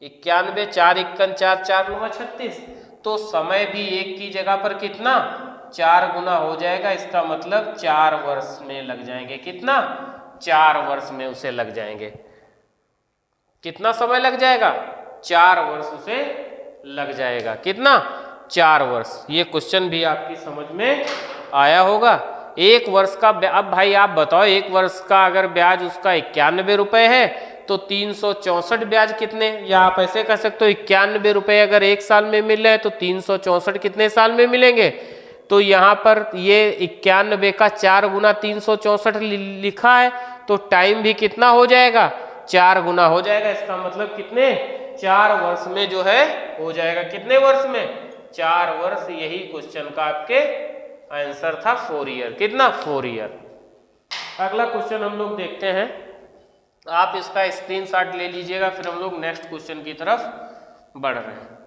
91 4 × 4 4 × 36। तो समय भी 1 की जगह पर कितना? 4 गुना हो जाएगा। इसका मतलब 4 वर्ष में लग जाएंगे। कितना? 4 वर्ष में उसे लग जाएंगे। कितना समय लग जाएगा? 4 वर्ष उसे लग जाएगा। कितना? 4 वर्ष। ये क्वेश्चन भी आपकी समझ में आया होगा। 1 वर्ष का अब भाई आप बताओ, 1 वर्ष का अगर ब्याज उसका 91 रुपये है तो 364 ब्याज कितने? या आप ऐसे कह सकते हो 91 रुपये अगर 1 साल में मिल रहे हैं तो 364 कितने साल में मिलेंगे? तो यहाँ पर ये 91 का 4 गुना 364 लिखा है, तो टाइम भी कितना हो जाएगा? 4 गुना हो जाएगा। इसका मतलब कितने? 4 वर्ष में जो है हो जाएगा। कितने वर्ष में? 4 वर्ष। यही क्वेश्चन का आपके आंसर था 4 ईयर। कितना? 4 ईयर। अगला क्वेश्चन हम लोग देखते हैं। आप इसका स्क्रीनशॉट ले लीजिएगा, फिर हम लोग नेक्स्ट क्वेश्चन की तरफ बढ़ रहे हैं।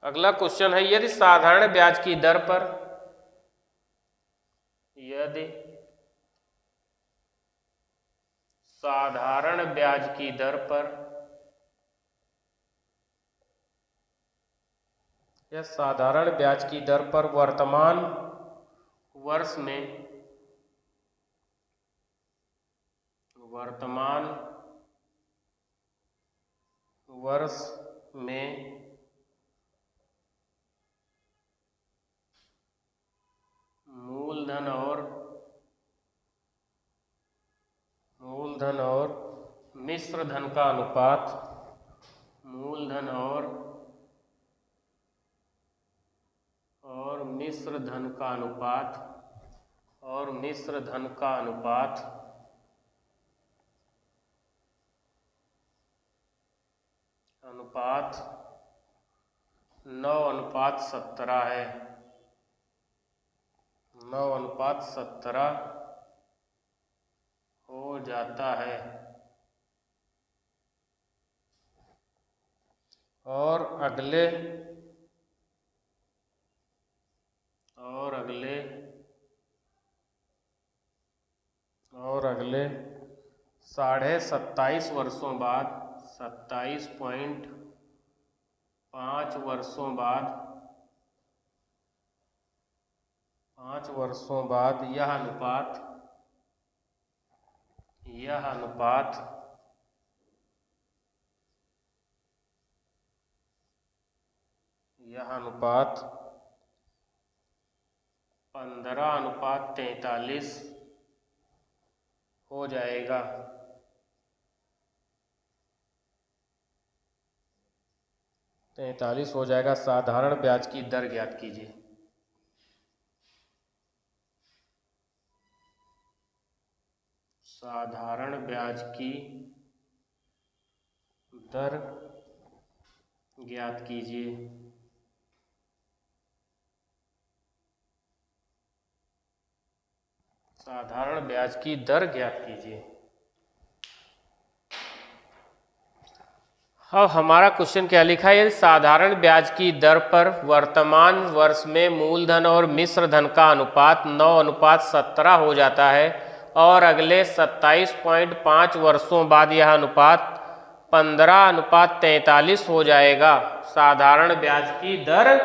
अगला क्वेश्चन है, यदि साधारण ब्याज की दर पर, यदि साधारण ब्याज की दर पर या साधारण ब्याज की दर पर वर्तमान वर्ष में मूलधन और मिश्र धन का अनुपात, मूलधन और मिश्र धन का अनुपात 9:17 है, 9:17 हो जाता है, और अगले 27.5 वर्षों बाद, 27.5 वर्षों बाद यह अनुपात 15:43 हो जाएगा। 43 हो जाएगा। साधारण ब्याज की दर ज्ञात कीजिए। साधारण ब्याज की दर ज्ञात कीजिए। साधारण ब्याज की दर ज्ञात कीजिए। अब हमारा क्वेश्चन क्या लिखा है, यदि साधारण ब्याज की दर पर वर्तमान वर्ष में मूलधन और मिश्र धन का अनुपात 9:17 हो जाता है और अगले 27.5 वर्षों बाद यह अनुपात 15:43 हो जाएगा। साधारण ब्याज की दर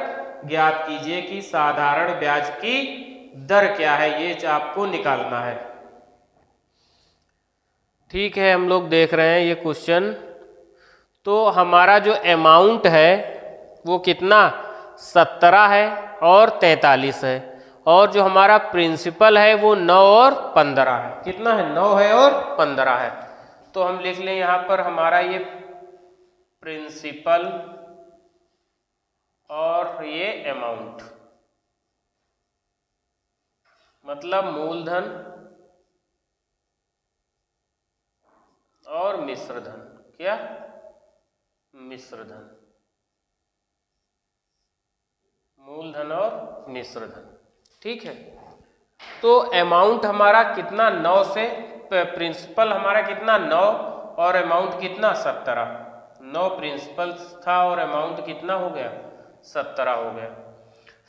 ज्ञात कीजिए कि साधारण ब्याज की दर क्या है, ये आपको निकालना है। ठीक है, हम लोग देख रहे हैं ये क्वेश्चन। तो हमारा जो अमाउंट है वो कितना 17 है और 43 है, और जो हमारा प्रिंसिपल है वो 9 और 15 है। कितना है, 9 है और 15 है। तो हम लिख लें यहाँ पर हमारा ये प्रिंसिपल और ये अमाउंट, मतलब मूलधन और मिश्र धन। क्या, मिश्र धन, मूलधन और मिश्र धन। ठीक है, तो अमाउंट हमारा कितना 9 से, प्रिंसिपल हमारा कितना 9 और अमाउंट कितना 17। 9 प्रिंसिपल था और अमाउंट कितना हो गया 17 हो गया।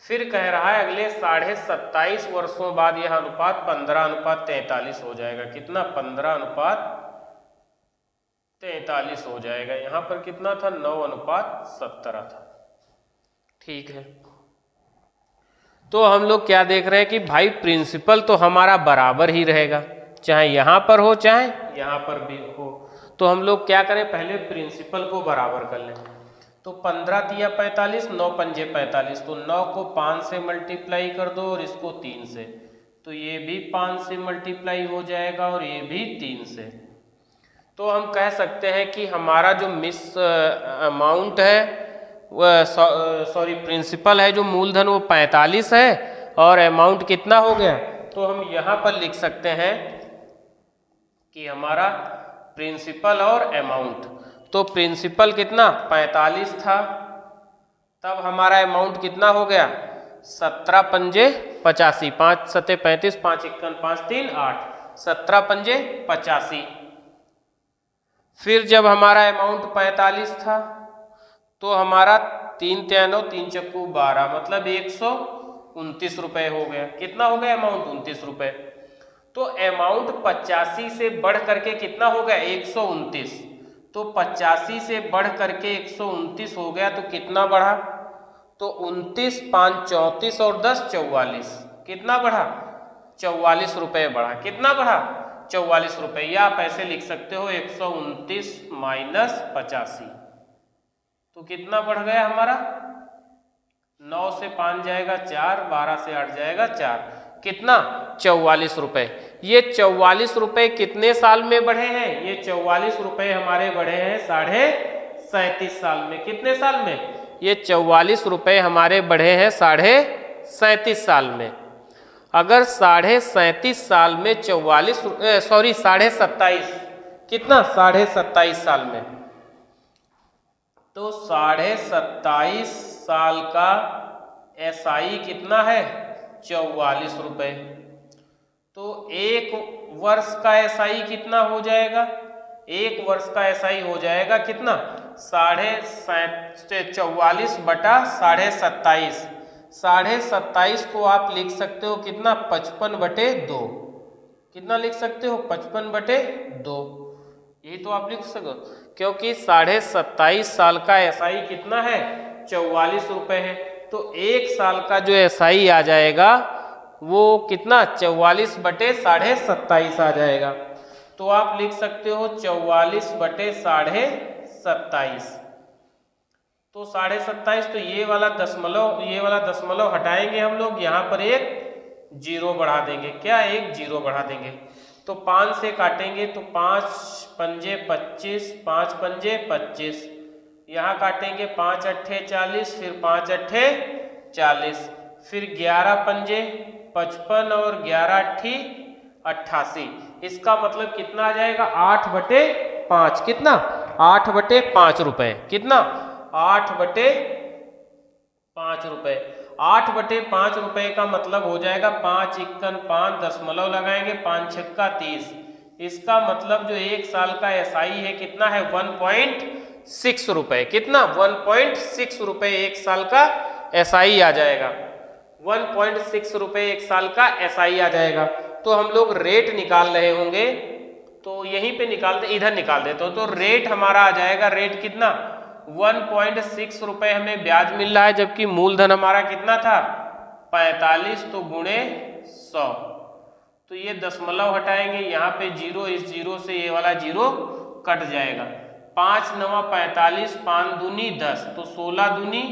फिर कह रहा है अगले 27.5 वर्षों बाद यह अनुपात 15:43 हो जाएगा। कितना, 15:43 हो जाएगा। यहाँ पर कितना था, 9:17 था। ठीक है, तो हम लोग क्या देख रहे हैं कि भाई प्रिंसिपल तो हमारा बराबर ही रहेगा, चाहे यहाँ पर हो चाहे यहाँ पर भी हो। तो हम लोग क्या करें, पहले प्रिंसिपल को बराबर कर लें। तो 15 तिया 45, 9 पंजे 45, तो 9 को 5 से मल्टीप्लाई कर दो और इसको 3 से, तो ये भी 5 से मल्टीप्लाई हो जाएगा और ये भी 3 से। तो हम कह सकते हैं कि हमारा जो अमाउंट है, सॉरी प्रिंसिपल है जो मूलधन वो 45 है और अमाउंट कितना हो गया। तो हम यहाँ पर लिख सकते हैं कि हमारा प्रिंसिपल और अमाउंट, तो प्रिंसिपल कितना 45 था, तब हमारा अमाउंट कितना हो गया 17 पंजे 85, 5 सत्ते 35, 5 इक्कन 5 3 8, 17 पंजे 85। फिर जब हमारा अमाउंट 45 था तो हमारा 3 3 9 3 चक्कू 12, मतलब 129 रुपए हो गया। कितना हो गया अमाउंट? 29 रुपए। तो अमाउंट 85 से बढ़ करके कितना हो गया? 129। तो 85 से बढ़ करके 129 हो गया, तो कितना बढ़ा? तो 29 5 34 और 10 44। कितना बढ़ा? 44 रुपए बढ़ा। कितना बढ़ा? 44 रुपए। या आप ऐसे लिख सकते हो 129 माइनस 85। तो कितना बढ़ गया हमारा? 9 से 5 जाएगा 4, 12 से 8 जाएगा 4। कितना? 44 रुपए। ये 44 रुपए कितने साल में बढ़े हैं? ये 44 रुपए हमारे बढ़े हैं 37.5 साल में। कितने साल में? ये 44 रुपए हमारे बढ़े हैं 37.5 साल में। अगर 37.5 साल में 27.5, कितना? 27.5 साल में। तो 27.5 साल का एसआई कितना है? 44 रुपए। तो एक वर्ष का एसआई कितना हो जाएगा? एक वर्ष का एसआई हो जाएगा कितना? 44 बटा 27.5। 27.5 को आप लिख सकते हो कितना? 55/2। कितना लिख सकते हो? 55/2। यही तो आप लिख सको, क्योंकि 27.5 साल का एसआई कितना है? 44 रुपए है। तो एक साल का जो एसआई आ जाएगा वो कितना? 44/27.5 आ जाएगा। तो आप लिख सकते हो 44/27.5। तो 27.5, तो ये वाला दशमलव हटाएंगे हम लोग, यहाँ पर एक जीरो बढ़ा देंगे। क्या? एक जीरो बढ़ा देंगे। तो 5 से काटेंगे तो 5 पंजे 25, 5 पंजे 25। यहाँ काटेंगे 5 अट्ठे 40, फिर 5 अट्ठे 40, फिर 11 पंजे 55 और 11 अट्ठी 88। इसका मतलब कितना आ जाएगा? 8/5। कितना? 8/5 रुपए। कितना? 8/5 रुपए। 8/5 रुपए का मतलब हो जाएगा 5 × 5 दशमलव लगाएंगे, 5 छक्का 30। इसका मतलब जो एक साल का एसआई है कितना है? 1.6 रुपए। कितना? 1.6 रुपए एक साल का एसआई आ जाएगा। 1.6 रुपए एक साल का एसआई आ जाएगा। तो हम लोग रेट निकाल रहे होंगे, तो यहीं पे निकाल दे, इधर निकाल देते हो। तो रेट हमारा आ जाएगा, रेट कितना? 1.6 रुपए हमें ब्याज मिल रहा है, जबकि मूलधन हमारा कितना था? 45। तो गुणे 100। तो ये दशमलव हटाएंगे, यहाँ पे जीरो, इस जीरो से ये वाला जीरो कट जाएगा। 5 × 9 45, 5 दूनी 10, तो 16 दूनी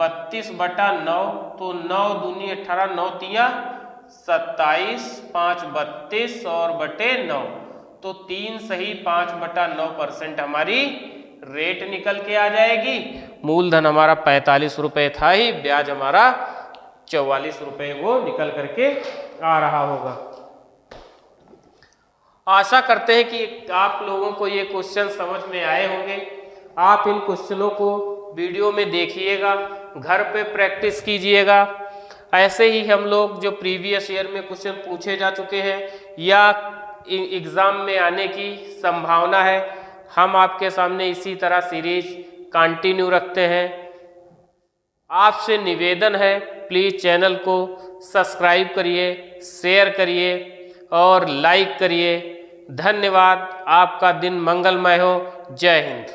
32/9। तो 9 दूनी 18, 9 तिया 27, 5 32 और बटे 9। तो 3 सही 5/9% हमारी रेट निकल के आ जाएगी। मूलधन हमारा 45 रुपए था ही, ब्याज हमारा 44 रुपए वो निकल करके आ रहा होगा। आशा करते हैं कि आप लोगों को ये क्वेश्चन समझ में आए होंगे। आप इन क्वेश्चनों को वीडियो में देखिएगा, घर पे प्रैक्टिस कीजिएगा। ऐसे ही हम लोग जो प्रीवियस ईयर में क्वेश्चन पूछे जा चुके हैं या एग्ज़ाम में आने की संभावना है, हम आपके सामने इसी तरह सीरीज कंटिन्यू रखते हैं। आपसे निवेदन है, प्लीज़ चैनल को सब्सक्राइब करिए, शेयर करिए और लाइक करिए। धन्यवाद। आपका दिन मंगलमय हो। जय हिंद।